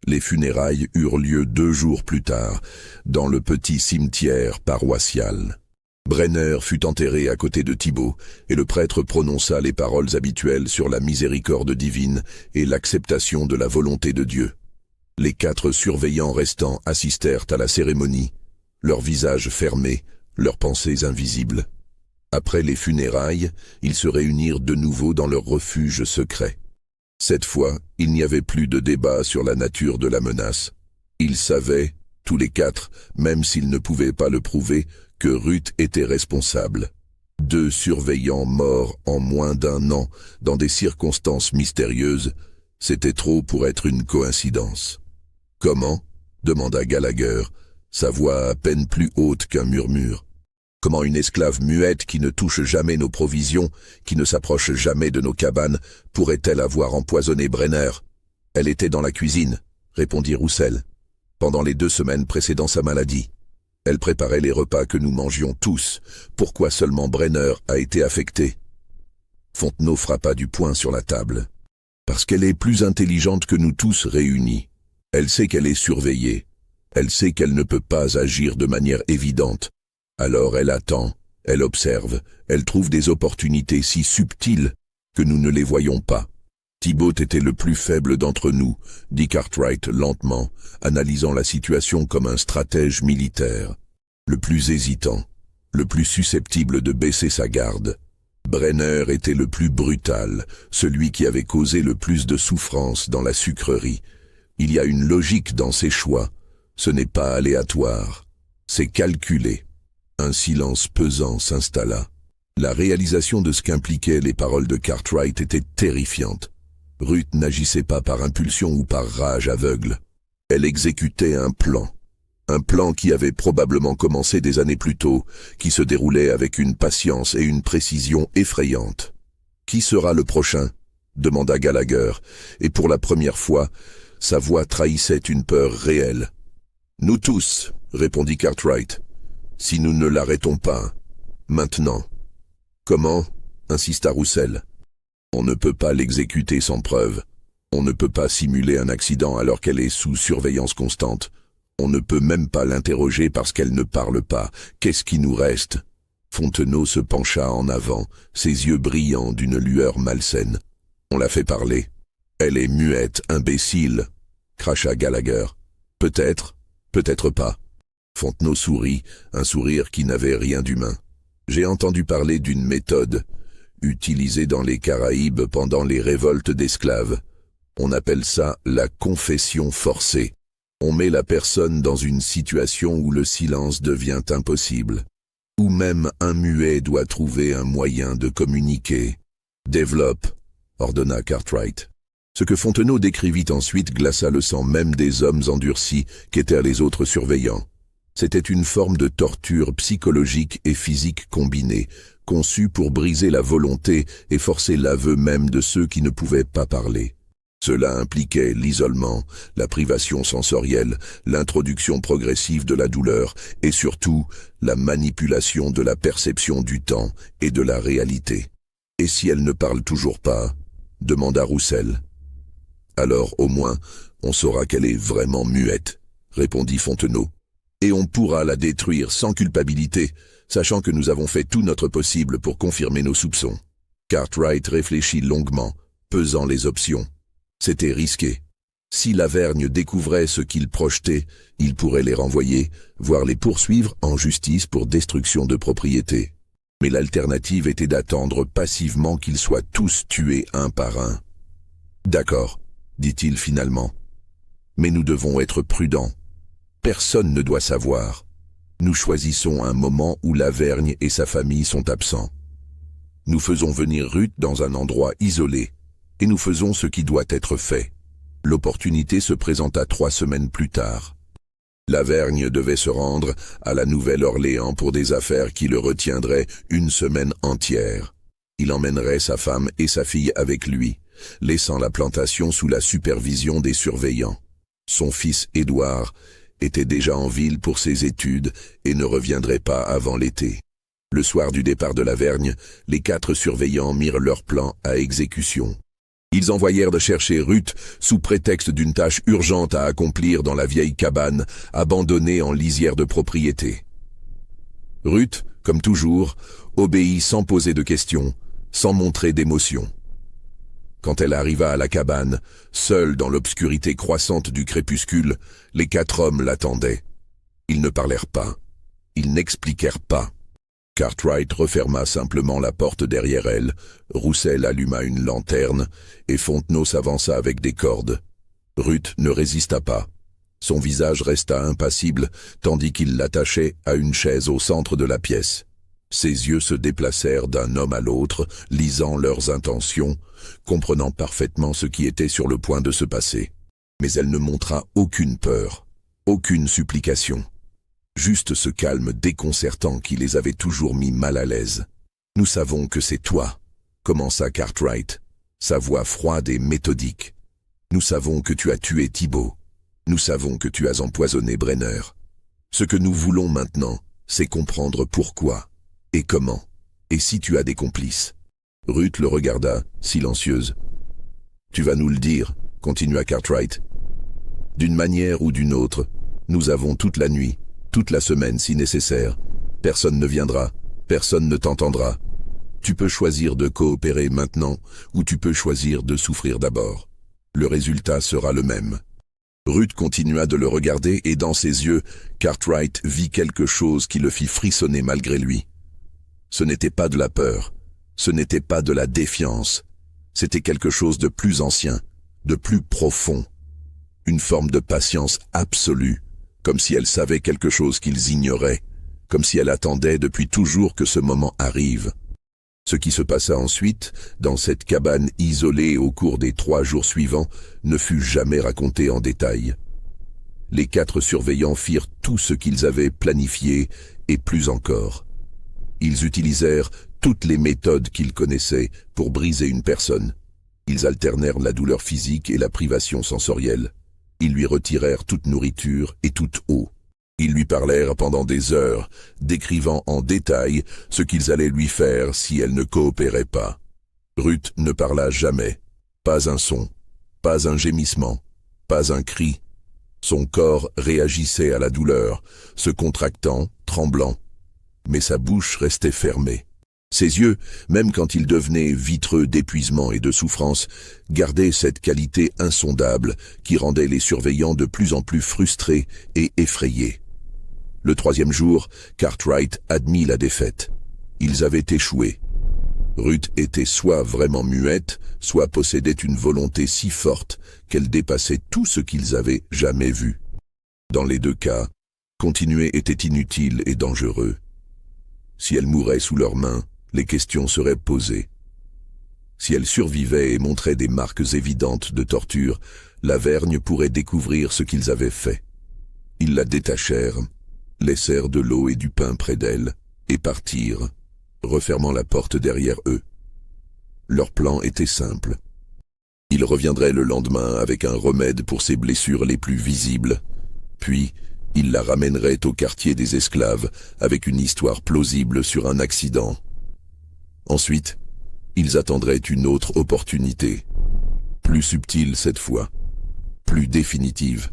Les funérailles eurent lieu 2 jours plus tard, dans le petit cimetière paroissial. Brenner fut enterré à côté de Thibaut, et le prêtre prononça les paroles habituelles sur la miséricorde divine et l'acceptation de la volonté de Dieu. Les 4 surveillants restants assistèrent à la cérémonie, leurs visages fermés, leurs pensées invisibles. Après les funérailles, ils se réunirent de nouveau dans leur refuge secret. Cette fois, il n'y avait plus de débat sur la nature de la menace. Ils savaient, tous les 4, même s'ils ne pouvaient pas le prouver, que Ruth était responsable. 2 surveillants morts en moins d'1 an, dans des circonstances mystérieuses, c'était trop pour être une coïncidence. « Comment ?» demanda Gallagher, sa voix à peine plus haute qu'un murmure. « Comment une esclave muette qui ne touche jamais nos provisions, qui ne s'approche jamais de nos cabanes, pourrait-elle avoir empoisonné Brenner ? Elle était dans la cuisine, » répondit Roussel, « pendant les 2 semaines précédant sa maladie. Elle préparait les repas que nous mangions tous. Pourquoi seulement Brenner a été affecté ?» Fontenot frappa du poing sur la table. « Parce qu'elle est plus intelligente que nous tous réunis. Elle sait qu'elle est surveillée. Elle sait qu'elle ne peut pas agir de manière évidente. Alors elle attend, elle observe, elle trouve des opportunités si subtiles que nous ne les voyons pas. Thibaut était le plus faible d'entre nous, dit Cartwright lentement, analysant la situation comme un stratège militaire. Le plus hésitant, le plus susceptible de baisser sa garde. Brenner était le plus brutal, celui qui avait causé le plus de souffrance dans la sucrerie. Il y a une logique dans ses choix. Ce n'est pas aléatoire. C'est calculé. Un silence pesant s'installa. La réalisation de ce qu'impliquaient les paroles de Cartwright était terrifiante. Ruth n'agissait pas par impulsion ou par rage aveugle. Elle exécutait un plan qui avait probablement commencé des années plus tôt, qui se déroulait avec une patience et une précision effrayantes. Qui sera le prochain ? demanda Gallagher, et pour la première fois, sa voix trahissait une peur réelle. Nous tous, répondit Cartwright, si nous ne l'arrêtons pas. Maintenant. Comment? Insista Roussel. On ne peut pas l'exécuter sans preuve. On ne peut pas simuler un accident alors qu'elle est sous surveillance constante. On ne peut même pas l'interroger parce qu'elle ne parle pas. Qu'est-ce qui nous reste? Fontenot se pencha en avant, ses yeux brillants d'une lueur malsaine. On l'a fait parler. Elle est muette, imbécile, cracha Gallagher. Peut-être, peut-être pas. Fontenot sourit, un sourire qui n'avait rien d'humain. J'ai entendu parler d'une méthode, utilisée dans les Caraïbes pendant les révoltes d'esclaves. On appelle ça la confession forcée. On met la personne dans une situation où le silence devient impossible. Ou même un muet doit trouver un moyen de communiquer. Développe, ordonna Cartwright. Ce que Fontenot décrivit ensuite glaça le sang même des hommes endurcis qu'étaient les autres surveillants. C'était une forme de torture psychologique et physique combinée, conçue pour briser la volonté et forcer l'aveu même de ceux qui ne pouvaient pas parler. Cela impliquait l'isolement, la privation sensorielle, l'introduction progressive de la douleur et surtout la manipulation de la perception du temps et de la réalité. « Et si elle ne parle toujours pas ?» demanda Roussel. « Alors au moins, on saura qu'elle est vraiment muette, » répondit Fontenot. « Et on pourra la détruire sans culpabilité, sachant que nous avons fait tout notre possible pour confirmer nos soupçons. » Cartwright réfléchit longuement, pesant les options. C'était risqué. Si Lavergne découvrait ce qu'il projetait, il pourrait les renvoyer, voire les poursuivre en justice pour destruction de propriété. Mais l'alternative était d'attendre passivement qu'ils soient tous tués un par un. « D'accord, » dit-il finalement. « Mais nous devons être prudents. Personne ne doit savoir. Nous choisissons un moment où Lavergne et sa famille sont absents. Nous faisons venir Ruth dans un endroit isolé. Et nous faisons ce qui doit être fait. » L'opportunité se présenta 3 semaines plus tard. Lavergne devait se rendre à la Nouvelle-Orléans pour des affaires qui le retiendraient 1 semaine entière. Il emmènerait sa femme et sa fille avec lui, laissant la plantation sous la supervision des surveillants. Son fils Édouard était déjà en ville pour ses études et ne reviendrait pas avant l'été. Le soir du départ de Lavergne, les 4 surveillants mirent leur plan à exécution. Ils envoyèrent de chercher Ruth sous prétexte d'une tâche urgente à accomplir dans la vieille cabane abandonnée en lisière de propriété. Ruth, comme toujours, obéit sans poser de questions, sans montrer d'émotion. Quand elle arriva à la cabane, seule dans l'obscurité croissante du crépuscule, les 4 hommes l'attendaient. Ils ne parlèrent pas, ils n'expliquèrent pas. Cartwright referma simplement la porte derrière elle, Roussel alluma une lanterne, et Fontenot s'avança avec des cordes. Ruth ne résista pas. Son visage resta impassible, tandis qu'il l'attachait à une chaise au centre de la pièce. Ses yeux se déplacèrent d'un homme à l'autre, lisant leurs intentions, comprenant parfaitement ce qui était sur le point de se passer. Mais elle ne montra aucune peur, aucune supplication. Juste ce calme déconcertant qui les avait toujours mis mal à l'aise. « Nous savons que c'est toi », commença Cartwright, sa voix froide et méthodique. « Nous savons que tu as tué Thibault. Nous savons que tu as empoisonné Brenner. Ce que nous voulons maintenant, c'est comprendre pourquoi et comment, et si tu as des complices. » Ruth le regarda, silencieuse. « Tu vas nous le dire », continua Cartwright. « D'une manière ou d'une autre, nous avons toute la nuit, toute la semaine si nécessaire. Personne ne viendra, personne ne t'entendra. Tu peux choisir de coopérer maintenant ou tu peux choisir de souffrir d'abord. Le résultat sera le même. » Ruth continua de le regarder et dans ses yeux, Cartwright vit quelque chose qui le fit frissonner malgré lui. Ce n'était pas de la peur, ce n'était pas de la défiance, c'était quelque chose de plus ancien, de plus profond. Une forme de patience absolue. Comme si elle savait quelque chose qu'ils ignoraient, comme si elle attendait depuis toujours que ce moment arrive. Ce qui se passa ensuite, dans cette cabane isolée au cours des 3 jours suivants, ne fut jamais raconté en détail. Les 4 surveillants firent tout ce qu'ils avaient planifié, et plus encore. Ils utilisèrent toutes les méthodes qu'ils connaissaient pour briser une personne. Ils alternèrent la douleur physique et la privation sensorielle. Ils lui retirèrent toute nourriture et toute eau. Ils lui parlèrent pendant des heures, décrivant en détail ce qu'ils allaient lui faire si elle ne coopérait pas. Ruth ne parla jamais. Pas un son, pas un gémissement, pas un cri. Son corps réagissait à la douleur, se contractant, tremblant. Mais sa bouche restait fermée. Ses yeux, même quand ils devenaient vitreux d'épuisement et de souffrance, gardaient cette qualité insondable qui rendait les surveillants de plus en plus frustrés et effrayés. Le 3e jour, Cartwright admit la défaite. Ils avaient échoué. Ruth était soit vraiment muette, soit possédait une volonté si forte qu'elle dépassait tout ce qu'ils avaient jamais vu. Dans les 2 cas, continuer était inutile et dangereux. Si elle mourait sous leurs mains, les questions seraient posées. Si elle survivait et montrait des marques évidentes de torture, Lavergne pourrait découvrir ce qu'ils avaient fait. Ils la détachèrent, laissèrent de l'eau et du pain près d'elle, et partirent, refermant la porte derrière eux. Leur plan était simple. Ils reviendraient le lendemain avec un remède pour ses blessures les plus visibles, puis ils la ramèneraient au quartier des esclaves avec une histoire plausible sur un accident. Ensuite, ils attendraient une autre opportunité, plus subtile cette fois, plus définitive.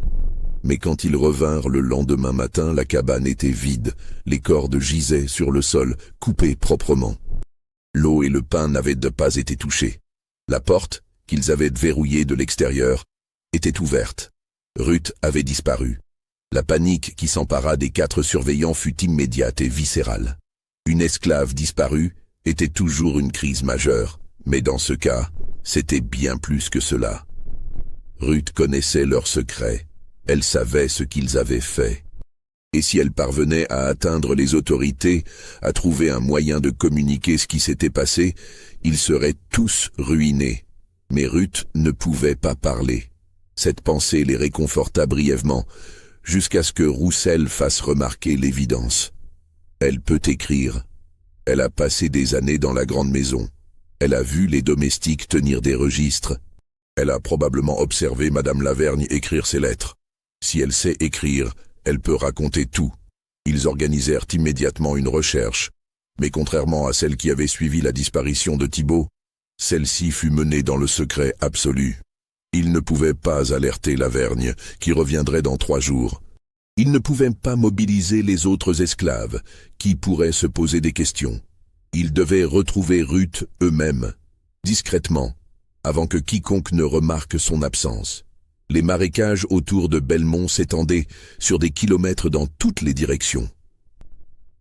Mais quand ils revinrent le lendemain matin, la cabane était vide, les cordes gisaient sur le sol, coupées proprement. L'eau et le pain n'avaient pas été touchés. La porte, qu'ils avaient verrouillée de l'extérieur, était ouverte. Ruth avait disparu. La panique qui s'empara des 4 surveillants fut immédiate et viscérale. Une esclave disparue était toujours une crise majeure, mais dans ce cas, c'était bien plus que cela. Ruth connaissait leurs secrets. Elle savait ce qu'ils avaient fait. Et si elle parvenait à atteindre les autorités, à trouver un moyen de communiquer ce qui s'était passé, ils seraient tous ruinés. Mais Ruth ne pouvait pas parler. Cette pensée les réconforta brièvement, jusqu'à ce que Roussel fasse remarquer l'évidence. Elle peut écrire. Elle a passé des années dans la grande maison. Elle a vu les domestiques tenir des registres. Elle a probablement observé Madame Lavergne écrire ses lettres. Si elle sait écrire, elle peut raconter tout. Ils organisèrent immédiatement une recherche, mais contrairement à celle qui avait suivi la disparition de Thibault, celle-ci fut menée dans le secret absolu. Ils ne pouvaient pas alerter Lavergne, qui reviendrait dans 3 jours. Ils ne pouvaient pas mobiliser les autres esclaves, qui pourraient se poser des questions. Ils devaient retrouver Ruth eux-mêmes, discrètement, avant que quiconque ne remarque son absence. Les marécages autour de Belmont s'étendaient sur des kilomètres dans toutes les directions.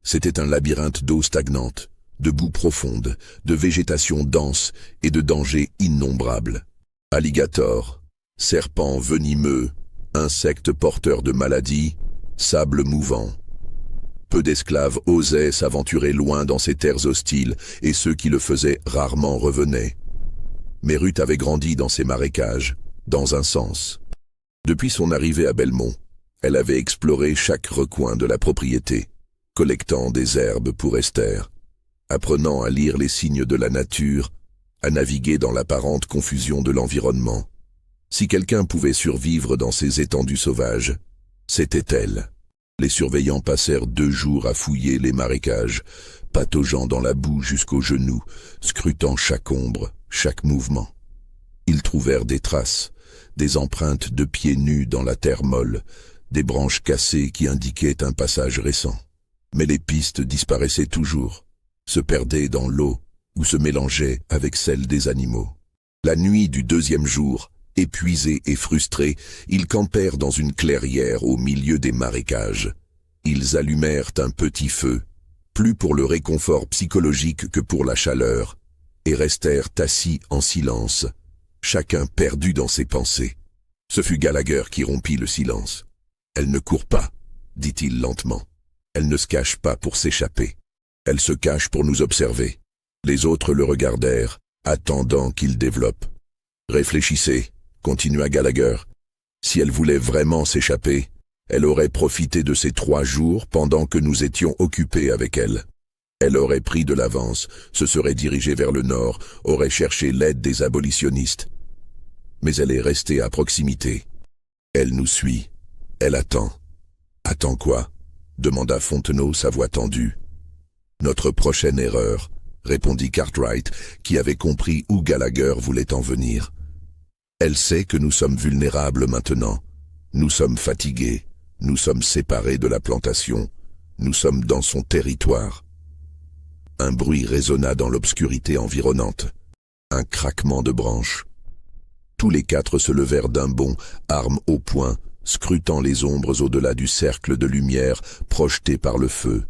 C'était un labyrinthe d'eau stagnante, de boue profonde, de végétation dense et de dangers innombrables. Alligators, serpents venimeux, insectes porteurs de maladies, sable mouvant. Peu d'esclaves osaient s'aventurer loin dans ces terres hostiles et ceux qui le faisaient rarement revenaient. Mais Ruth avait grandi dans ces marécages, dans un sens. Depuis son arrivée à Belmont, elle avait exploré chaque recoin de la propriété, collectant des herbes pour Esther, apprenant à lire les signes de la nature, à naviguer dans l'apparente confusion de l'environnement. Si quelqu'un pouvait survivre dans ces étendues sauvages, c'était elle. Les surveillants passèrent 2 jours à fouiller les marécages, pataugeant dans la boue jusqu'aux genoux, scrutant chaque ombre, chaque mouvement. Ils trouvèrent des traces, des empreintes de pieds nus dans la terre molle, des branches cassées qui indiquaient un passage récent. Mais les pistes disparaissaient toujours, se perdaient dans l'eau ou se mélangeaient avec celles des animaux. La nuit du 2e jour, épuisés et frustrés, ils campèrent dans une clairière au milieu des marécages. Ils allumèrent un petit feu, plus pour le réconfort psychologique que pour la chaleur, et restèrent assis en silence, chacun perdu dans ses pensées. Ce fut Gallagher qui rompit le silence. « Elle ne court pas, dit-il lentement. Elle ne se cache pas pour s'échapper. Elle se cache pour nous observer. » Les autres le regardèrent, attendant qu'il développe. « Réfléchissez, continua Gallagher. Si elle voulait vraiment s'échapper, elle aurait profité de ces 3 jours pendant que nous étions occupés avec elle. Elle aurait pris de l'avance, se serait dirigée vers le nord, aurait cherché l'aide des abolitionnistes. Mais elle est restée à proximité. Elle nous suit. Elle attend. Attend quoi? Demanda Fontenot, sa voix tendue. Notre prochaine erreur, répondit Cartwright, qui avait compris où Gallagher voulait en venir. Elle sait que nous sommes vulnérables maintenant. Nous sommes fatigués. Nous sommes séparés de la plantation. Nous sommes dans son territoire. Un bruit résonna dans l'obscurité environnante. Un craquement de branches. Tous les quatre se levèrent d'un bond, armes au poing, scrutant les ombres au-delà du cercle de lumière projeté par le feu.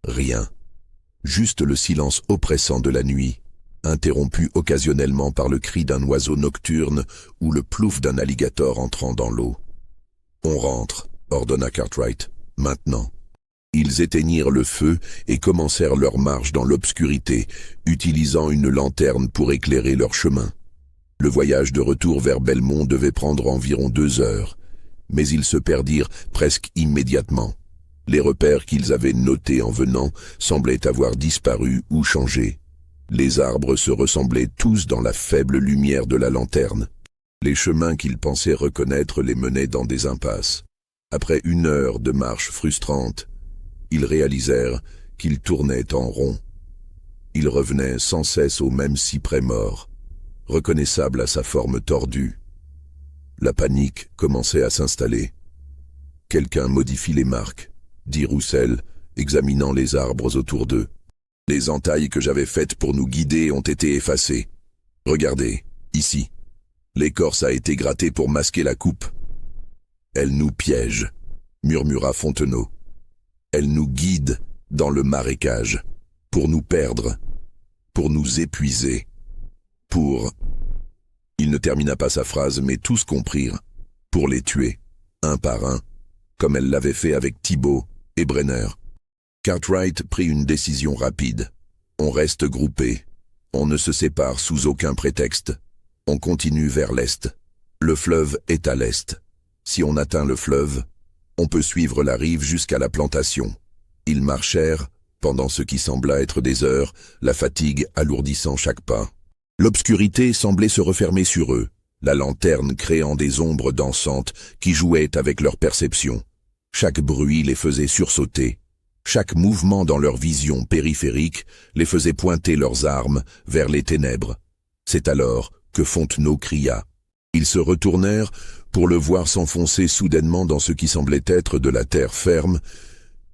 Rien. Juste le silence oppressant de la nuit, interrompu occasionnellement par le cri d'un oiseau nocturne ou le plouf d'un alligator entrant dans l'eau. « On rentre », ordonna Cartwright, « maintenant ». Ils éteignirent le feu et commencèrent leur marche dans l'obscurité, utilisant une lanterne pour éclairer leur chemin. Le voyage de retour vers Belmont devait prendre environ 2 heures, mais ils se perdirent presque immédiatement. Les repères qu'ils avaient notés en venant semblaient avoir disparu ou changé. Les arbres se ressemblaient tous dans la faible lumière de la lanterne. Les chemins qu'ils pensaient reconnaître les menaient dans des impasses. Après 1 heure de marche frustrante, ils réalisèrent qu'ils tournaient en rond. Ils revenaient sans cesse au même cyprès mort, reconnaissable à sa forme tordue. La panique commençait à s'installer. « Quelqu'un modifie les marques », dit Roussel, examinant les arbres autour d'eux. « Les entailles que j'avais faites pour nous guider ont été effacées. Regardez, ici. L'écorce a été grattée pour masquer la coupe. »« Elle nous piège », murmura Fontenot. « Elle nous guide dans le marécage, pour nous perdre, pour nous épuiser, pour... » Il ne termina pas sa phrase, mais tous comprirent. Pour les tuer, un par un, comme elle l'avait fait avec Thibault et Brenner. Cartwright prit une décision rapide. On reste groupés. On ne se sépare sous aucun prétexte. On continue vers l'est. Le fleuve est à l'est. Si on atteint le fleuve, on peut suivre la rive jusqu'à la plantation. Ils marchèrent, pendant ce qui sembla être des heures, la fatigue alourdissant chaque pas. L'obscurité semblait se refermer sur eux, la lanterne créant des ombres dansantes qui jouaient avec leur perception. Chaque bruit les faisait sursauter. Chaque mouvement dans leur vision périphérique les faisait pointer leurs armes vers les ténèbres. C'est alors que Fontenot cria. Ils se retournèrent pour le voir s'enfoncer soudainement dans ce qui semblait être de la terre ferme,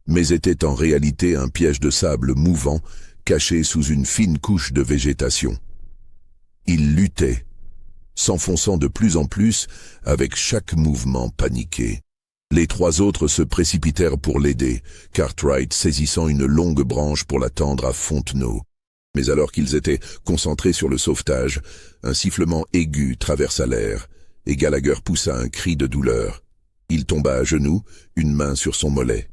mais était en réalité un piège de sable mouvant caché sous une fine couche de végétation. Il luttait, s'enfonçant de plus en plus avec chaque mouvement paniqué. Les 3 autres se précipitèrent pour l'aider, Cartwright saisissant une longue branche pour la tendre à Fontenot. Mais alors qu'ils étaient concentrés sur le sauvetage, un sifflement aigu traversa l'air, et Gallagher poussa un cri de douleur. Il tomba à genoux, une main sur son mollet.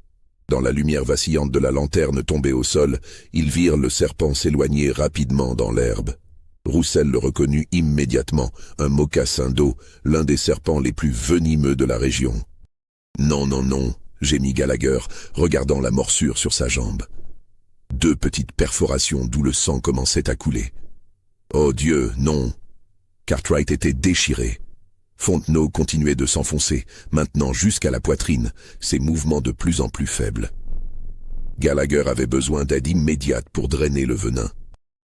Dans la lumière vacillante de la lanterne tombée au sol, ils virent le serpent s'éloigner rapidement dans l'herbe. Roussel le reconnut immédiatement, un mocassin d'eau, l'un des serpents les plus venimeux de la région. « Non, non, non », gémit Gallagher, regardant la morsure sur sa jambe. 2 petites perforations d'où le sang commençait à couler. « Oh Dieu, non !» Cartwright était déchiré. Fontenot continuait de s'enfoncer, maintenant jusqu'à la poitrine, ses mouvements de plus en plus faibles. Gallagher avait besoin d'aide immédiate pour drainer le venin.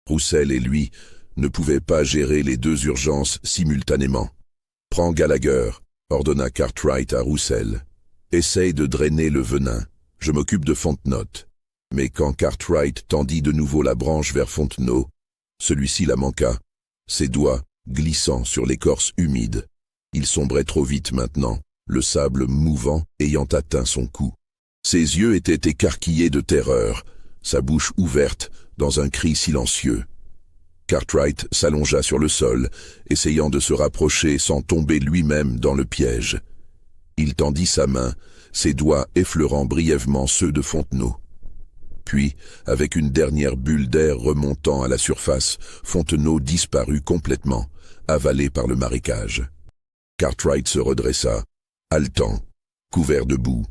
Roussel et lui ne pouvaient pas gérer les 2 urgences simultanément. « Prends Gallagher », ordonna Cartwright à Roussel. « Essaye de drainer le venin, je m'occupe de Fontenot. » Mais quand Cartwright tendit de nouveau la branche vers Fontenot, celui-ci la manqua, ses doigts glissant sur l'écorce humide. Il sombrait trop vite maintenant, le sable mouvant ayant atteint son cou. Ses yeux étaient écarquillés de terreur, sa bouche ouverte dans un cri silencieux. Cartwright s'allongea sur le sol, essayant de se rapprocher sans tomber lui-même dans le piège. Il tendit sa main, ses doigts effleurant brièvement ceux de Fontenot. Puis, avec une dernière bulle d'air remontant à la surface, Fontenot disparut complètement, avalé par le marécage. Cartwright se redressa, haletant, couvert de boue.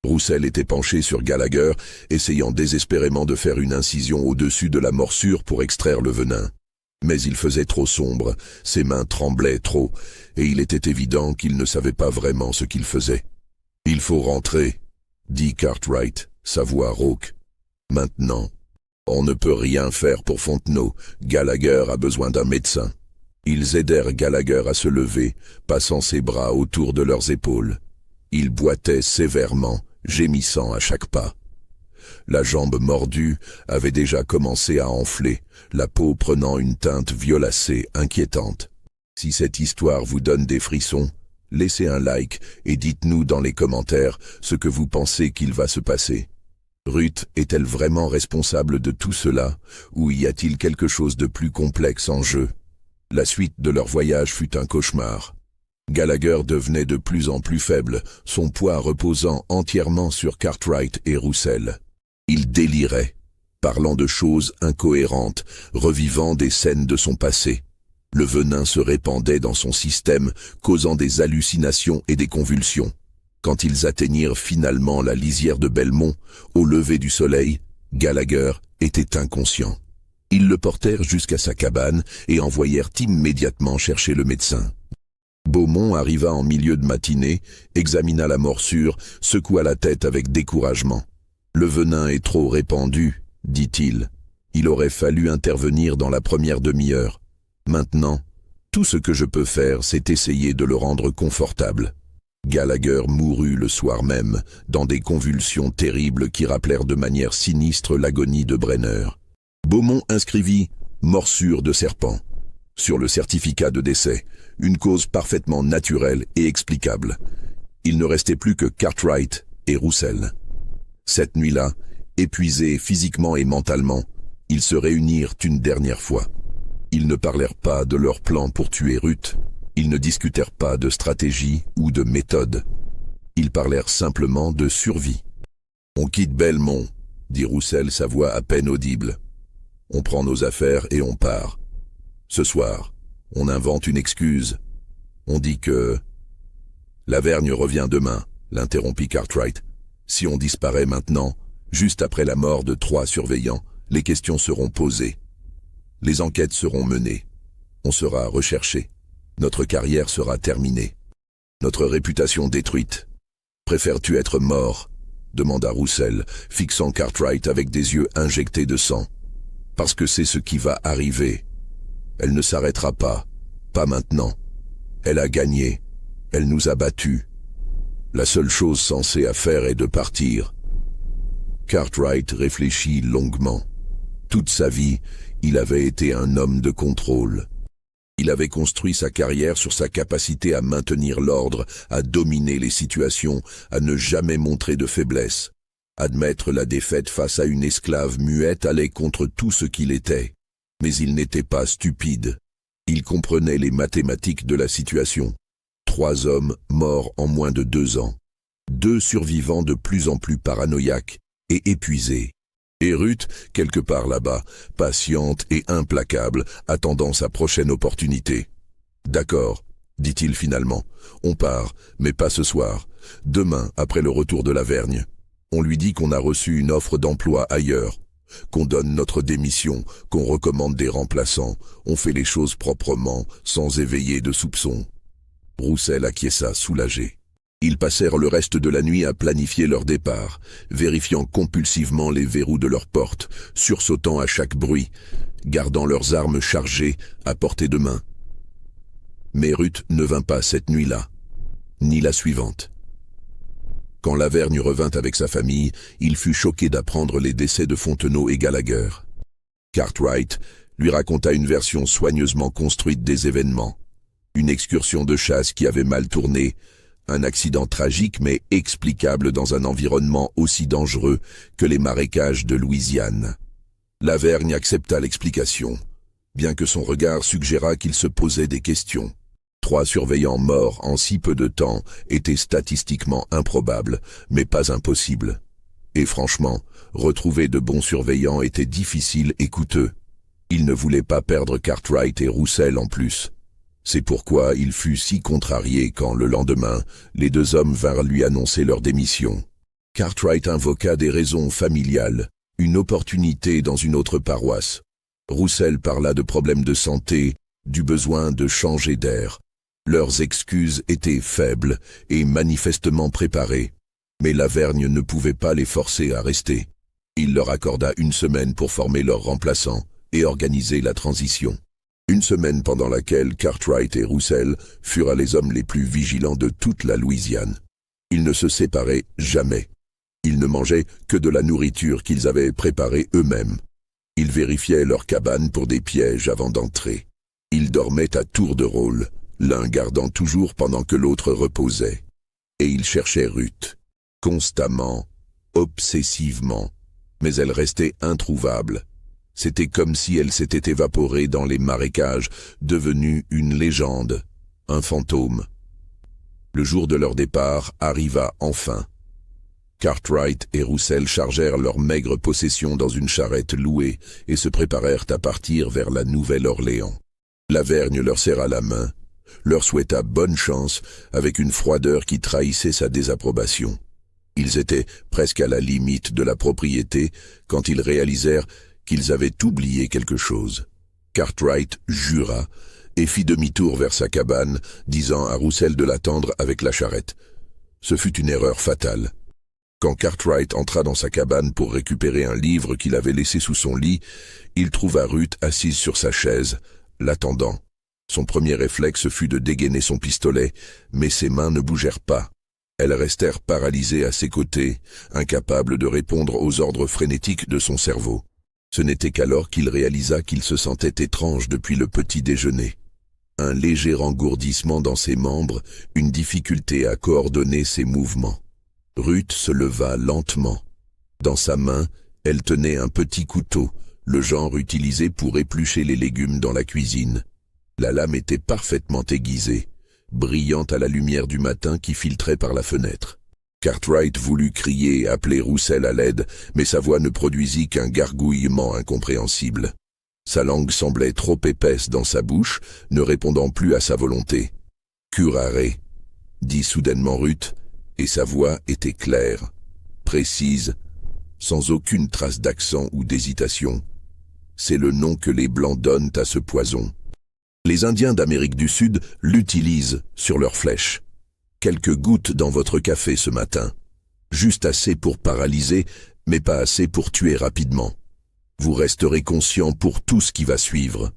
Roussel était penché sur Gallagher, essayant désespérément de faire une incision au-dessus de la morsure pour extraire le venin. Mais il faisait trop sombre, ses mains tremblaient trop, et il était évident qu'il ne savait pas vraiment ce qu'il faisait. « Il faut rentrer », dit Cartwright, sa voix rauque. « Maintenant. On ne peut rien faire pour Fontenot, Gallagher a besoin d'un médecin. » Ils aidèrent Gallagher à se lever, passant ses bras autour de leurs épaules. Il boitait sévèrement, gémissant à chaque pas. La jambe mordue avait déjà commencé à enfler, la peau prenant une teinte violacée inquiétante. Si cette histoire vous donne des frissons, laissez un like et dites-nous dans les commentaires ce que vous pensez qu'il va se passer. Ruth est-elle vraiment responsable de tout cela, ou y a-t-il quelque chose de plus complexe en jeu? La suite de leur voyage fut un cauchemar. Gallagher devenait de plus en plus faible, son poids reposant entièrement sur Cartwright et Roussel. Il délirait, parlant de choses incohérentes, revivant des scènes de son passé. Le venin se répandait dans son système, causant des hallucinations et des convulsions. Quand ils atteignirent finalement la lisière de Belmont, au lever du soleil, Gallagher était inconscient. Ils le portèrent jusqu'à sa cabane et envoyèrent immédiatement chercher le médecin. Beaumont arriva en milieu de matinée, examina la morsure, secoua la tête avec découragement. « Le venin est trop répandu, dit-il. Il aurait fallu intervenir dans la première demi-heure. Maintenant, tout ce que je peux faire, c'est essayer de le rendre confortable. » Gallagher mourut le soir même, dans des convulsions terribles qui rappelèrent de manière sinistre l'agonie de Brenner. Beaumont inscrivit « morsure de serpent » sur le certificat de décès, une cause parfaitement naturelle et explicable. Il ne restait plus que Cartwright et Roussel. Cette nuit-là, épuisés physiquement et mentalement, ils se réunirent une dernière fois. Ils ne parlèrent pas de leur plan pour tuer Ruth. Ils ne discutèrent pas de stratégie ou de méthode. Ils parlèrent simplement de survie. « On quitte Belmont », dit Roussel, sa voix à peine audible. « On prend nos affaires et on part. Ce soir, on invente une excuse. On dit que... » « Lavergne revient demain », l'interrompit Cartwright. « Si on disparaît maintenant, juste après la mort de 3 surveillants, les questions seront posées. Les enquêtes seront menées. On sera recherché. Notre carrière sera terminée. Notre réputation détruite. Préfères-tu être mort ?» demanda Roussel, fixant Cartwright avec des yeux injectés de sang. « Parce que c'est ce qui va arriver. Elle ne s'arrêtera pas. Pas maintenant. Elle a gagné. Elle nous a battus. La seule chose sensée à faire est de partir. » Cartwright réfléchit longuement. Toute sa vie, il avait été un homme de contrôle. Il avait construit sa carrière sur sa capacité à maintenir l'ordre, à dominer les situations, à ne jamais montrer de faiblesse. Admettre la défaite face à une esclave muette allait contre tout ce qu'il était. Mais il n'était pas stupide. Il comprenait les mathématiques de la situation. 3 hommes morts en moins de 2 ans. 2 survivants de plus en plus paranoïaques et épuisés. Et Ruth, quelque part là-bas, patiente et implacable, attendant sa prochaine opportunité. « D'accord », dit-il finalement, « on part, mais pas ce soir. Demain, après le retour de Lavergne. On lui dit qu'on a reçu une offre d'emploi ailleurs, qu'on donne notre démission, qu'on recommande des remplaçants, on fait les choses proprement, sans éveiller de soupçons. » Roussel acquiesça, soulagé. Ils passèrent le reste de la nuit à planifier leur départ, vérifiant compulsivement les verrous de leurs portes, sursautant à chaque bruit, gardant leurs armes chargées à portée de main. Mais Ruth ne vint pas cette nuit-là, ni la suivante. Quand Lavergne revint avec sa famille, il fut choqué d'apprendre les décès de Fontenot et Gallagher. Cartwright lui raconta une version soigneusement construite des événements. Une excursion de chasse qui avait mal tourné, un accident tragique mais explicable dans un environnement aussi dangereux que les marécages de Louisiane. Lavergne accepta l'explication, bien que son regard suggéra qu'il se posait des questions. 3 surveillants morts en si peu de temps était statistiquement improbable, mais pas impossible. Et franchement, retrouver de bons surveillants était difficile et coûteux. Il ne voulait pas perdre Cartwright et Roussel en plus. C'est pourquoi il fut si contrarié quand, le lendemain, les 2 hommes vinrent lui annoncer leur démission. Cartwright invoqua des raisons familiales, une opportunité dans une autre paroisse. Roussel parla de problèmes de santé, du besoin de changer d'air. Leurs excuses étaient faibles et manifestement préparées, mais Lavergne ne pouvait pas les forcer à rester. Il leur accorda 1 semaine pour former leurs remplaçants et organiser la transition. 1 semaine pendant laquelle Cartwright et Roussel furent les hommes les plus vigilants de toute la Louisiane. Ils ne se séparaient jamais. Ils ne mangeaient que de la nourriture qu'ils avaient préparée eux-mêmes. Ils vérifiaient leur cabane pour des pièges avant d'entrer. Ils dormaient à tour de rôle, l'un gardant toujours pendant que l'autre reposait. Et ils cherchaient Ruth, constamment, obsessivement, mais elle restait introuvable. C'était comme si elle s'était évaporée dans les marécages, devenue une légende, un fantôme. Le jour de leur départ arriva enfin. Cartwright et Roussel chargèrent leurs maigres possessions dans une charrette louée et se préparèrent à partir vers la Nouvelle-Orléans. Lavergne leur serra la main, leur souhaita bonne chance avec une froideur qui trahissait sa désapprobation. Ils étaient presque à la limite de la propriété quand ils réalisèrent qu'ils avaient oublié quelque chose. Cartwright jura et fit demi-tour vers sa cabane, disant à Roussel de l'attendre avec la charrette. Ce fut une erreur fatale. Quand Cartwright entra dans sa cabane pour récupérer un livre qu'il avait laissé sous son lit, il trouva Ruth assise sur sa chaise, l'attendant. Son premier réflexe fut de dégainer son pistolet, mais ses mains ne bougèrent pas. Elles restèrent paralysées à ses côtés, incapables de répondre aux ordres frénétiques de son cerveau. Ce n'était qu'alors qu'il réalisa qu'il se sentait étrange depuis le petit déjeuner. Un léger engourdissement dans ses membres, une difficulté à coordonner ses mouvements. Ruth se leva lentement. Dans sa main, elle tenait un petit couteau, le genre utilisé pour éplucher les légumes dans la cuisine. La lame était parfaitement aiguisée, brillante à la lumière du matin qui filtrait par la fenêtre. Cartwright voulut crier et appeler Roussel à l'aide, mais sa voix ne produisit qu'un gargouillement incompréhensible. Sa langue semblait trop épaisse dans sa bouche, ne répondant plus à sa volonté. « Curare », dit soudainement Ruth, et sa voix était claire, précise, sans aucune trace d'accent ou d'hésitation. C'est le nom que les Blancs donnent à ce poison. Les Indiens d'Amérique du Sud l'utilisent sur leurs flèches. Quelques gouttes dans votre café ce matin. Juste assez pour paralyser, mais pas assez pour tuer rapidement. Vous resterez conscient pour tout ce qui va suivre.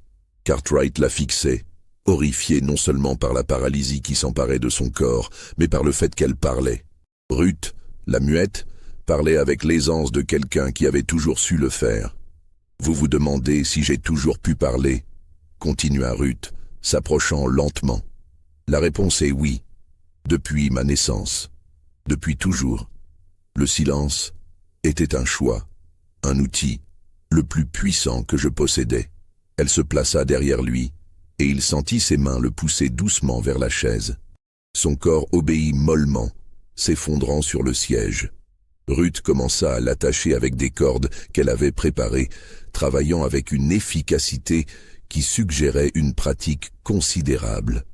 Cartwright la fixait, horrifié non seulement par la paralysie qui s'emparait de son corps, mais par le fait qu'elle parlait. Ruth, la muette, parlait avec l'aisance de quelqu'un qui avait toujours su le faire. Vous vous demandez si j'ai toujours pu parler, continua Ruth, s'approchant lentement. La réponse est oui, depuis ma naissance, depuis toujours. Le silence était un choix, un outil, le plus puissant que je possédais. Elle se plaça derrière lui, et il sentit ses mains le pousser doucement vers la chaise. Son corps obéit mollement, s'effondrant sur le siège. Ruth commença à l'attacher avec des cordes qu'elle avait préparées, travaillant avec une efficacité qui suggérait une pratique considérable.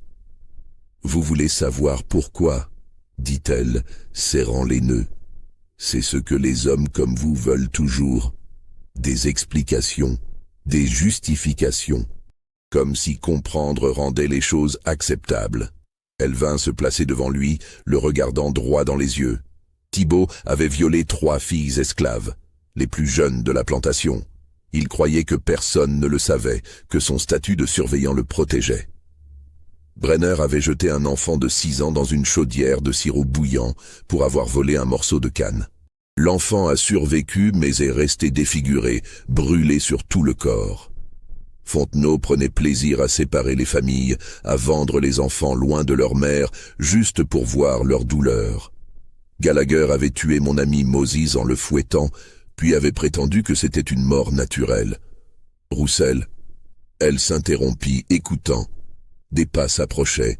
« Vous voulez savoir pourquoi ?» dit-elle, serrant les nœuds. « C'est ce que les hommes comme vous veulent toujours. Des explications, des justifications, comme si comprendre rendait les choses acceptables. » Elle vint se placer devant lui, le regardant droit dans les yeux. Thibault avait violé 3 filles esclaves, les plus jeunes de la plantation. Il croyait que personne ne le savait, que son statut de surveillant le protégeait. Brenner avait jeté un enfant de 6 ans dans une chaudière de sirop bouillant pour avoir volé un morceau de canne. L'enfant a survécu mais est resté défiguré, brûlé sur tout le corps. Fontenot prenait plaisir à séparer les familles, à vendre les enfants loin de leur mère, juste pour voir leur douleur. Gallagher avait tué mon ami Moses en le fouettant, puis avait prétendu que c'était une mort naturelle. Roussel, elle s'interrompit, écoutant. Des pas s'approchaient.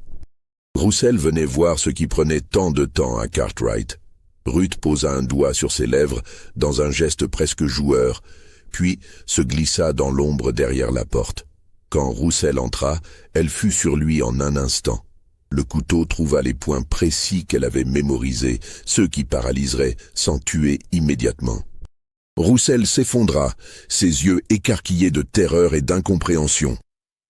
Roussel venait voir ce qui prenait tant de temps à Cartwright. Ruth posa un doigt sur ses lèvres, dans un geste presque joueur, puis se glissa dans l'ombre derrière la porte. Quand Roussel entra, elle fut sur lui en un instant. Le couteau trouva les points précis qu'elle avait mémorisés, ceux qui paralyseraient sans tuer immédiatement. Roussel s'effondra, ses yeux écarquillés de terreur et d'incompréhension.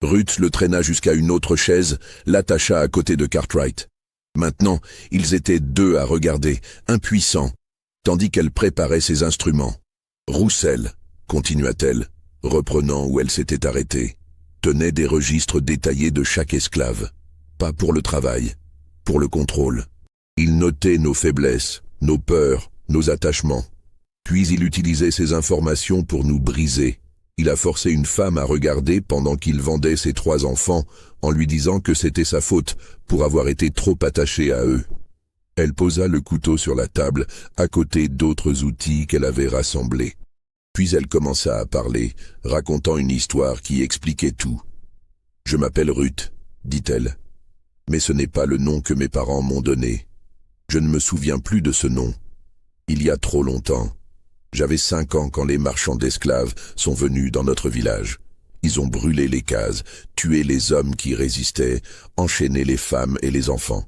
Ruth le traîna jusqu'à une autre chaise, l'attacha à côté de Cartwright. Maintenant, ils étaient deux à regarder, impuissants, tandis qu'elle préparait ses instruments. Roussel, continua-t-elle, reprenant où elle s'était arrêtée, tenait des registres détaillés de chaque esclave. Pas pour le travail, pour le contrôle. Il notait nos faiblesses, nos peurs, nos attachements. Puis il utilisait ces informations pour nous briser. Il a forcé une femme à regarder pendant qu'il vendait ses 3 enfants en lui disant que c'était sa faute pour avoir été trop attachée à eux. Elle posa le couteau sur la table à côté d'autres outils qu'elle avait rassemblés. Puis elle commença à parler, racontant une histoire qui expliquait tout. « Je m'appelle Ruth, dit-elle, mais ce n'est pas le nom que mes parents m'ont donné. Je ne me souviens plus de ce nom. Il y a trop longtemps. J'avais 5 ans quand les marchands d'esclaves sont venus dans notre village. Ils ont brûlé les cases, tué les hommes qui résistaient, enchaîné les femmes et les enfants.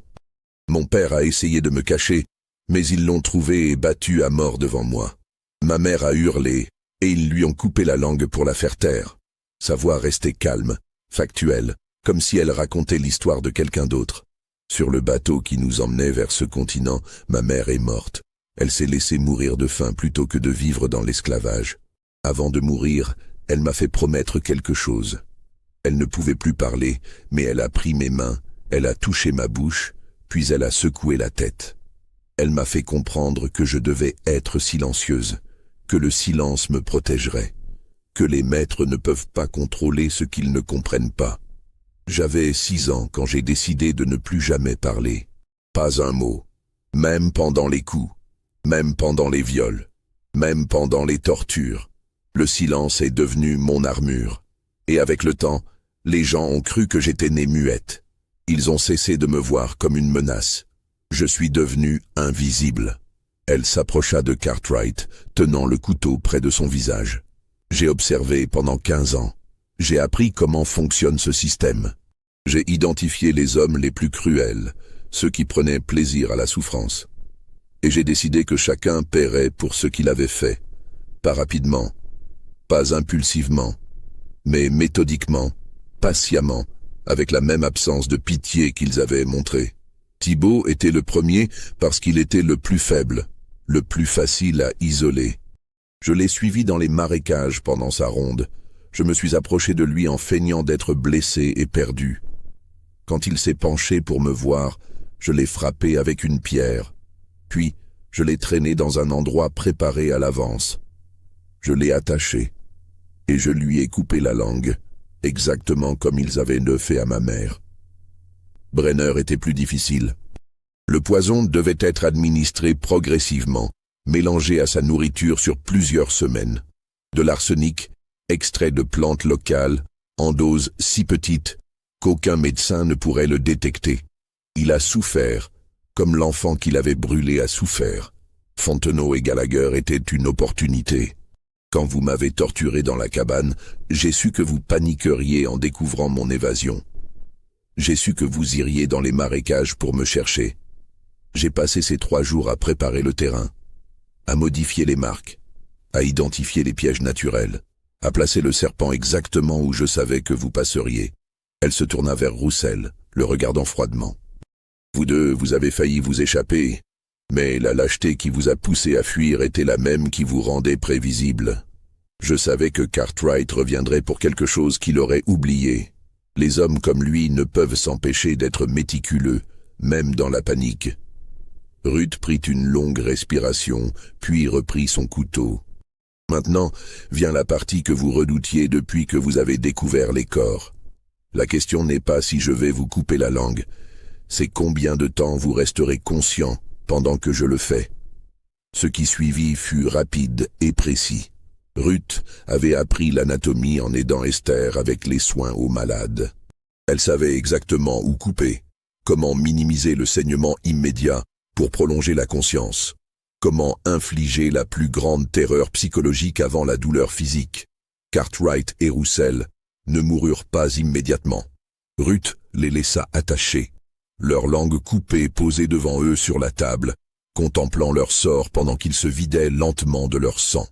Mon père a essayé de me cacher, mais ils l'ont trouvé et battu à mort devant moi. Ma mère a hurlé, et ils lui ont coupé la langue pour la faire taire. Sa voix restait calme, factuelle, comme si elle racontait l'histoire de quelqu'un d'autre. Sur le bateau qui nous emmenait vers ce continent, ma mère est morte. Elle s'est laissée mourir de faim plutôt que de vivre dans l'esclavage. Avant de mourir, elle m'a fait promettre quelque chose. Elle ne pouvait plus parler, mais elle a pris mes mains, elle a touché ma bouche, puis elle a secoué la tête. Elle m'a fait comprendre que je devais être silencieuse, que le silence me protégerait, que les maîtres ne peuvent pas contrôler ce qu'ils ne comprennent pas. J'avais 6 ans quand j'ai décidé de ne plus jamais parler. Pas un mot, même pendant les coups. Même pendant les viols, même pendant les tortures, le silence est devenu mon armure. Et avec le temps, les gens ont cru que j'étais née muette. Ils ont cessé de me voir comme une menace. Je suis devenue invisible. Elle s'approcha de Cartwright, tenant le couteau près de son visage. J'ai observé pendant 15 ans. J'ai appris comment fonctionne ce système. J'ai identifié les hommes les plus cruels, ceux qui prenaient plaisir à la souffrance. Et j'ai décidé que chacun paierait pour ce qu'il avait fait. Pas rapidement, pas impulsivement, mais méthodiquement, patiemment, avec la même absence de pitié qu'ils avaient montrée. Thibaut était le premier parce qu'il était le plus faible, le plus facile à isoler. Je l'ai suivi dans les marécages pendant sa ronde. Je me suis approché de lui en feignant d'être blessé et perdu. Quand il s'est penché pour me voir, je l'ai frappé avec une pierre. Puis, je l'ai traîné dans un endroit préparé à l'avance. Je l'ai attaché, et je lui ai coupé la langue, exactement comme ils avaient fait à ma mère. Brenner était plus difficile. Le poison devait être administré progressivement, mélangé à sa nourriture sur plusieurs semaines. De l'arsenic, extrait de plantes locales, en doses si petites qu'aucun médecin ne pourrait le détecter. Il a souffert, comme l'enfant qu'il avait brûlé a souffert. Fontenot et Gallagher étaient une opportunité. Quand vous m'avez torturé dans la cabane, j'ai su que vous paniqueriez en découvrant mon évasion. J'ai su que vous iriez dans les marécages pour me chercher. J'ai passé ces 3 jours à préparer le terrain, à modifier les marques, à identifier les pièges naturels, à placer le serpent exactement où je savais que vous passeriez. Elle se tourna vers Roussel, le regardant froidement. Vous deux, vous avez failli vous échapper, mais la lâcheté qui vous a poussé à fuir était la même qui vous rendait prévisible. Je savais que Cartwright reviendrait pour quelque chose qu'il aurait oublié. Les hommes comme lui ne peuvent s'empêcher d'être méticuleux, même dans la panique. Ruth prit une longue respiration, puis reprit son couteau. Maintenant vient la partie que vous redoutiez depuis que vous avez découvert les corps. La question n'est pas si je vais vous couper la langue, c'est combien de temps vous resterez conscient pendant que je le fais. Ce qui suivit fut rapide et précis. Ruth avait appris l'anatomie en aidant Esther avec les soins aux malades. Elle savait exactement où couper, comment minimiser le saignement immédiat pour prolonger la conscience, comment infliger la plus grande terreur psychologique avant la douleur physique. Cartwright et Roussel ne moururent pas immédiatement. Ruth les laissa attachés. leur langue coupée posée devant eux sur la table, contemplant leur sort pendant qu'ils se vidaient lentement de leur sang.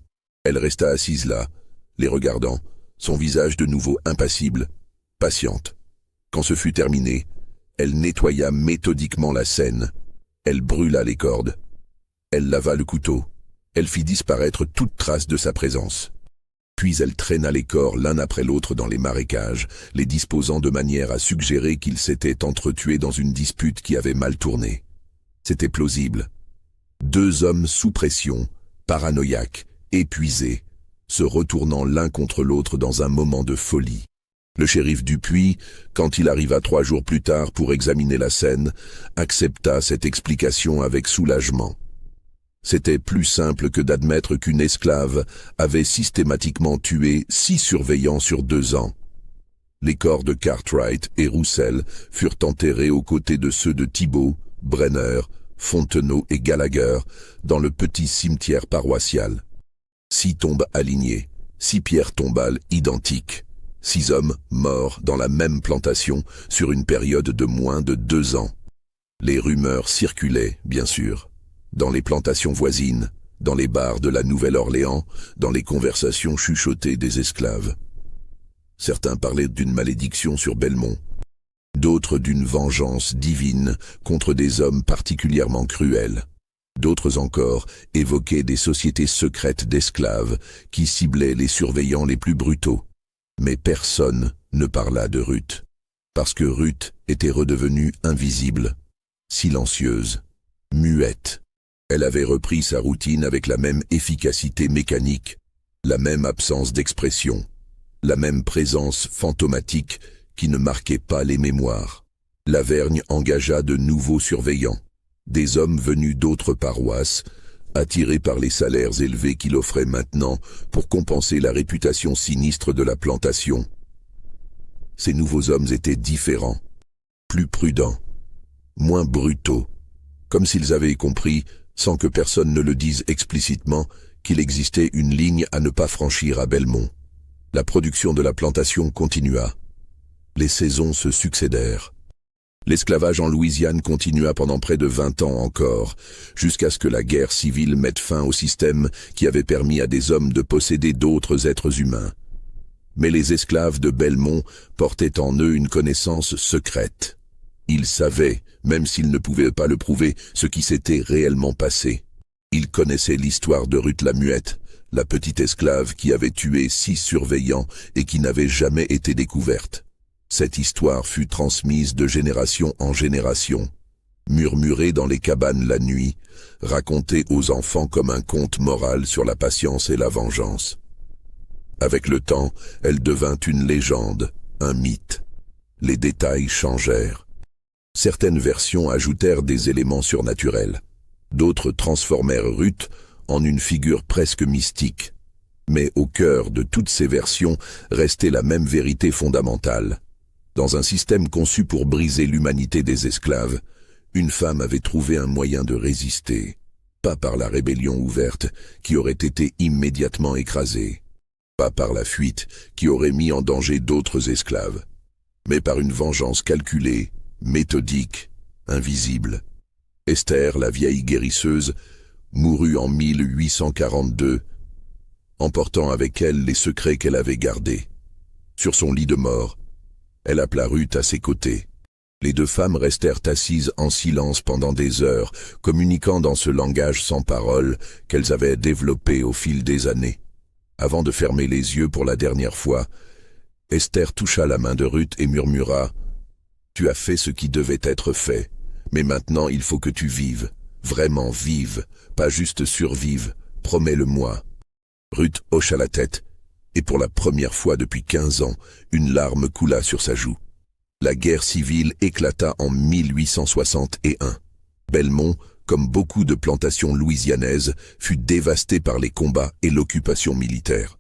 Elle resta assise là, les regardant, son visage de nouveau impassible, patiente. Quand ce fut terminé, elle nettoya méthodiquement la scène. Elle brûla les cordes. Elle lava le couteau. Elle fit disparaître toute trace de sa présence. Puis elle traîna les corps l'un après l'autre dans les marécages, les disposant de manière à suggérer qu'ils s'étaient entretués dans une dispute qui avait mal tourné. C'était plausible. Deux hommes sous pression, paranoïaques, épuisés, se retournant l'un contre l'autre dans un moment de folie. Le shérif Dupuis, quand il arriva 3 jours plus tard pour examiner la scène, accepta cette explication avec soulagement. C'était plus simple que d'admettre qu'une esclave avait systématiquement tué 6 surveillants sur 2 ans. Les corps de Cartwright et Roussel furent enterrés aux côtés de ceux de Thibault, Brenner, Fontenot et Gallagher dans le petit cimetière paroissial. 6 tombes alignées, 6 pierres tombales identiques. 6 hommes morts dans la même plantation sur une période de moins de 2 ans. Les rumeurs circulaient, bien sûr, dans les plantations voisines, dans les bars de la Nouvelle-Orléans, dans les conversations chuchotées des esclaves. Certains parlaient d'une malédiction sur Belmont, d'autres d'une vengeance divine contre des hommes particulièrement cruels. D'autres encore évoquaient des sociétés secrètes d'esclaves qui ciblaient les surveillants les plus brutaux. Mais personne ne parla de Ruth, parce que Ruth était redevenue invisible, silencieuse, muette. Elle avait repris sa routine avec la même efficacité mécanique, la même absence d'expression, la même présence fantomatique qui ne marquait pas les mémoires. Lavergne engagea de nouveaux surveillants, des hommes venus d'autres paroisses, attirés par les salaires élevés qu'il offrait maintenant pour compenser la réputation sinistre de la plantation. Ces nouveaux hommes étaient différents, plus prudents, moins brutaux, comme s'ils avaient compris, sans que personne ne le dise explicitement, qu'il existait une ligne à ne pas franchir à Belmont. La production de la plantation continua. Les saisons se succédèrent. L'esclavage en Louisiane continua pendant près de 20 ans encore, jusqu'à ce que la guerre civile mette fin au système qui avait permis à des hommes de posséder d'autres êtres humains. Mais les esclaves de Belmont portaient en eux une connaissance secrète. Ils savaient, même s'ils ne pouvaient pas le prouver, ce qui s'était réellement passé. Ils connaissaient l'histoire de Ruth la Muette, la petite esclave qui avait tué 6 surveillants et qui n'avait jamais été découverte. Cette histoire fut transmise de génération en génération, murmurée dans les cabanes la nuit, racontée aux enfants comme un conte moral sur la patience et la vengeance. Avec le temps, elle devint une légende, un mythe. Les détails changèrent. Certaines versions ajoutèrent des éléments surnaturels. D'autres transformèrent Ruth en une figure presque mystique. Mais au cœur de toutes ces versions restait la même vérité fondamentale. Dans un système conçu pour briser l'humanité des esclaves, une femme avait trouvé un moyen de résister, pas par la rébellion ouverte qui aurait été immédiatement écrasée, pas par la fuite qui aurait mis en danger d'autres esclaves, mais par une vengeance calculée, méthodique, invisible. Esther, la vieille guérisseuse, mourut en 1842, emportant avec elle les secrets qu'elle avait gardés. Sur son lit de mort, elle appela Ruth à ses côtés. Les 2 femmes restèrent assises en silence pendant des heures, communiquant dans ce langage sans parole qu'elles avaient développé au fil des années. Avant de fermer les yeux pour la dernière fois, Esther toucha la main de Ruth et murmura « Tu as fait ce qui devait être fait, mais maintenant il faut que tu vives, vraiment vives, pas juste survives, promets-le-moi. » Ruth hocha la tête, et pour la première fois depuis 15 ans, une larme coula sur sa joue. La guerre civile éclata en 1861. Belmont, comme beaucoup de plantations louisianaises, fut dévasté par les combats et l'occupation militaire.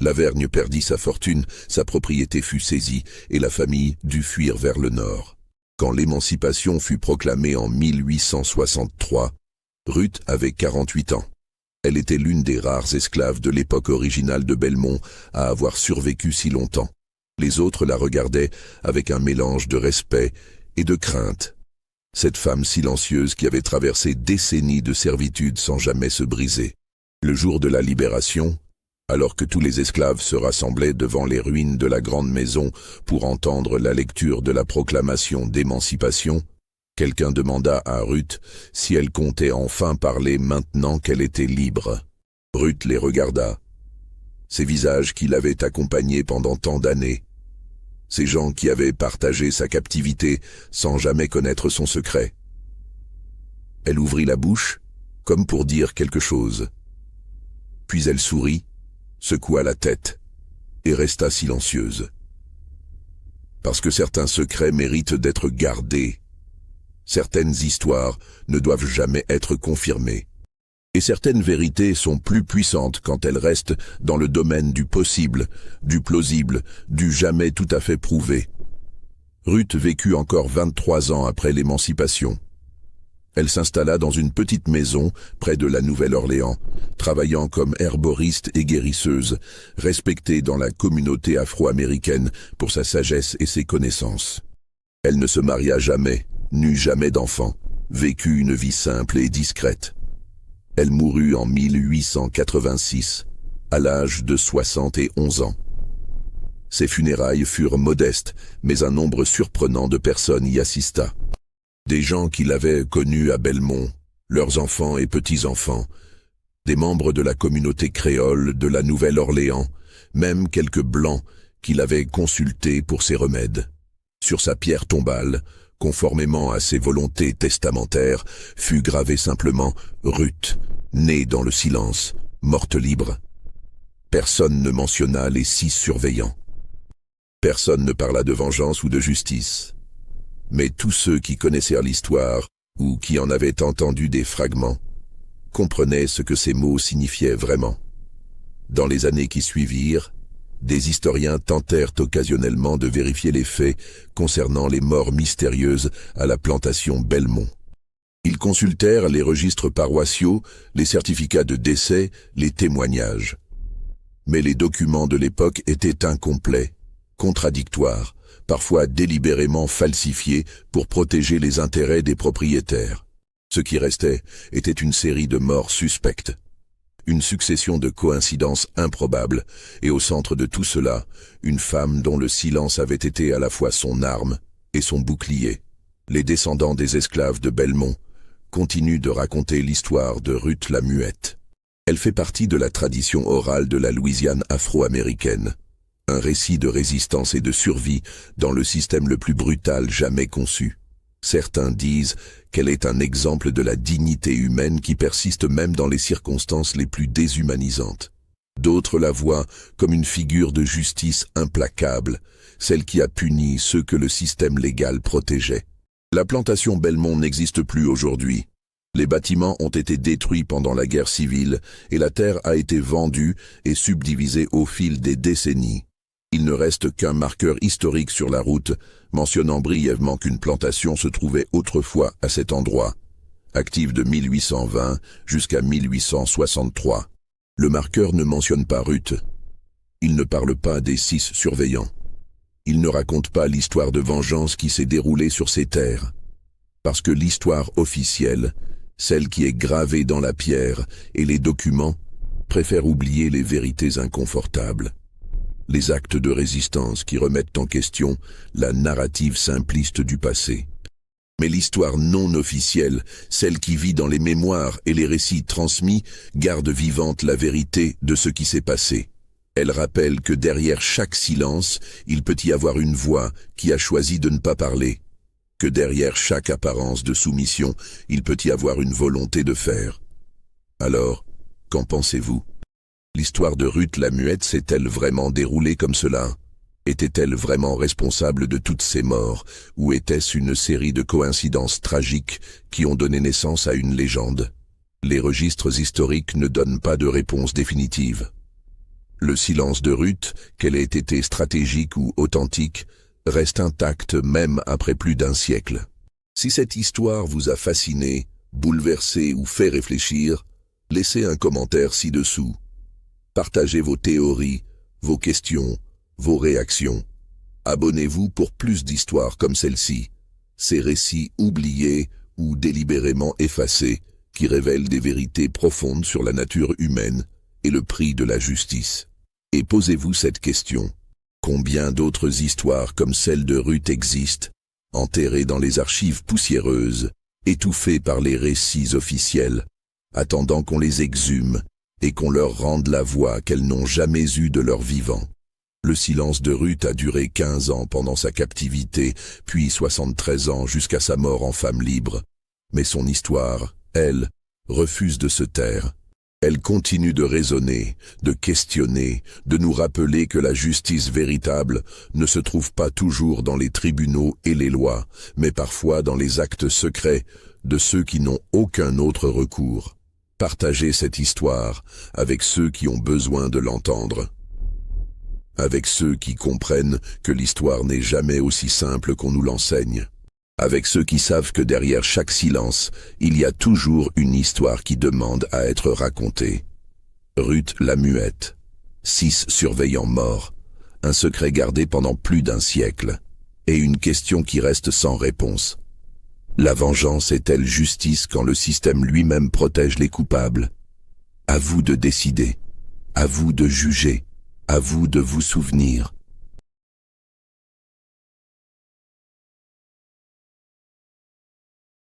Lavergne perdit sa fortune, sa propriété fut saisie et la famille dut fuir vers le nord. Quand l'émancipation fut proclamée en 1863, Ruth avait 48 ans. Elle était l'une des rares esclaves de l'époque originale de Belmont à avoir survécu si longtemps. Les autres la regardaient avec un mélange de respect et de crainte. Cette femme silencieuse qui avait traversé décennies de servitude sans jamais se briser. Le jour de la libération, alors que tous les esclaves se rassemblaient devant les ruines de la grande maison pour entendre la lecture de la proclamation d'émancipation, quelqu'un demanda à Ruth si elle comptait enfin parler maintenant qu'elle était libre. Ruth les regarda. Ces visages qui l'avaient accompagnée pendant tant d'années. Ces gens qui avaient partagé sa captivité sans jamais connaître son secret. Elle ouvrit la bouche, comme pour dire quelque chose. Puis elle sourit, secoua la tête, et resta silencieuse. Parce que certains secrets méritent d'être gardés. Certaines histoires ne doivent jamais être confirmées. Et certaines vérités sont plus puissantes quand elles restent dans le domaine du possible, du plausible, du jamais tout à fait prouvé. Ruth vécut encore 23 ans après l'émancipation. Elle s'installa dans une petite maison près de la Nouvelle-Orléans, travaillant comme herboriste et guérisseuse, respectée dans la communauté afro-américaine pour sa sagesse et ses connaissances. Elle ne se maria jamais, n'eut jamais d'enfant, vécut une vie simple et discrète. Elle mourut en 1886, à l'âge de 71 ans. Ses funérailles furent modestes, mais un nombre surprenant de personnes y assista. Des gens qui l'avaient connue à Belmont, leurs enfants et petits-enfants, des membres de la communauté créole de la Nouvelle-Orléans, même quelques Blancs qui l'avaient consulté pour ses remèdes. Sur sa pierre tombale, conformément à ses volontés testamentaires, fut gravé simplement « Ruth, née dans le silence, morte libre ». Personne ne mentionna les 6 surveillants. Personne ne parla de vengeance ou de justice. Mais tous ceux qui connaissèrent l'histoire, ou qui en avaient entendu des fragments, comprenaient ce que ces mots signifiaient vraiment. Dans les années qui suivirent, des historiens tentèrent occasionnellement de vérifier les faits concernant les morts mystérieuses à la plantation Belmont. Ils consultèrent les registres paroissiaux, les certificats de décès, les témoignages. Mais les documents de l'époque étaient incomplets, contradictoires, parfois délibérément falsifiés pour protéger les intérêts des propriétaires. Ce qui restait était une série de morts suspectes. Une succession de coïncidences improbables, et au centre de tout cela, une femme dont le silence avait été à la fois son arme et son bouclier. Les descendants des esclaves de Belmont continuent de raconter l'histoire de Ruth la Muette. Elle fait partie de la tradition orale de la Louisiane afro-américaine, un récit de résistance et de survie dans le système le plus brutal jamais conçu. Certains disent qu'elle est un exemple de la dignité humaine qui persiste même dans les circonstances les plus déshumanisantes. D'autres la voient comme une figure de justice implacable, celle qui a puni ceux que le système légal protégeait. La plantation Belmont n'existe plus aujourd'hui. Les bâtiments ont été détruits pendant la guerre civile et la terre a été vendue et subdivisée au fil des décennies. Il ne reste qu'un marqueur historique sur la route, mentionnant brièvement qu'une plantation se trouvait autrefois à cet endroit, active de 1820 jusqu'à 1863. Le marqueur ne mentionne pas Ruth. Il ne parle pas des 6 surveillants. Il ne raconte pas l'histoire de vengeance qui s'est déroulée sur ces terres. Parce que l'histoire officielle, celle qui est gravée dans la pierre et les documents, préfère oublier les vérités inconfortables. Les actes de résistance qui remettent en question la narrative simpliste du passé. Mais l'histoire non officielle, celle qui vit dans les mémoires et les récits transmis, garde vivante la vérité de ce qui s'est passé. Elle rappelle que derrière chaque silence, il peut y avoir une voix qui a choisi de ne pas parler. Que derrière chaque apparence de soumission, il peut y avoir une volonté de faire. Alors, qu'en pensez-vous ? L'histoire de Ruth la Muette s'est-elle vraiment déroulée comme cela? Était-elle vraiment responsable de toutes ces morts, ou était-ce une série de coïncidences tragiques qui ont donné naissance à une légende? Les registres historiques ne donnent pas de réponse définitive. Le silence de Ruth, qu'elle ait été stratégique ou authentique, reste intact même après plus d'un siècle. Si cette histoire vous a fasciné, bouleversé ou fait réfléchir, laissez un commentaire ci-dessous. Partagez vos théories, vos questions, vos réactions. Abonnez-vous pour plus d'histoires comme celle-ci. Ces récits oubliés ou délibérément effacés qui révèlent des vérités profondes sur la nature humaine et le prix de la justice. Et posez-vous cette question. Combien d'autres histoires comme celle de Ruth existent, enterrées dans les archives poussiéreuses, étouffées par les récits officiels, attendant qu'on les exhume et qu'on leur rende la voix qu'elles n'ont jamais eue de leur vivant. Le silence de Ruth a duré 15 ans pendant sa captivité, puis 73 ans jusqu'à sa mort en femme libre. Mais son histoire, elle, refuse de se taire. Elle continue de raisonner, de questionner, de nous rappeler que la justice véritable ne se trouve pas toujours dans les tribunaux et les lois, mais parfois dans les actes secrets de ceux qui n'ont aucun autre recours. Partagez cette histoire avec ceux qui ont besoin de l'entendre. Avec ceux qui comprennent que l'histoire n'est jamais aussi simple qu'on nous l'enseigne. Avec ceux qui savent que derrière chaque silence, il y a toujours une histoire qui demande à être racontée. Ruth la muette. 6 surveillants morts. Un secret gardé pendant plus d'un siècle. Et une question qui reste sans réponse. La vengeance est-elle justice quand le système lui-même protège les coupables? À vous de décider. À vous de juger. À vous de vous souvenir.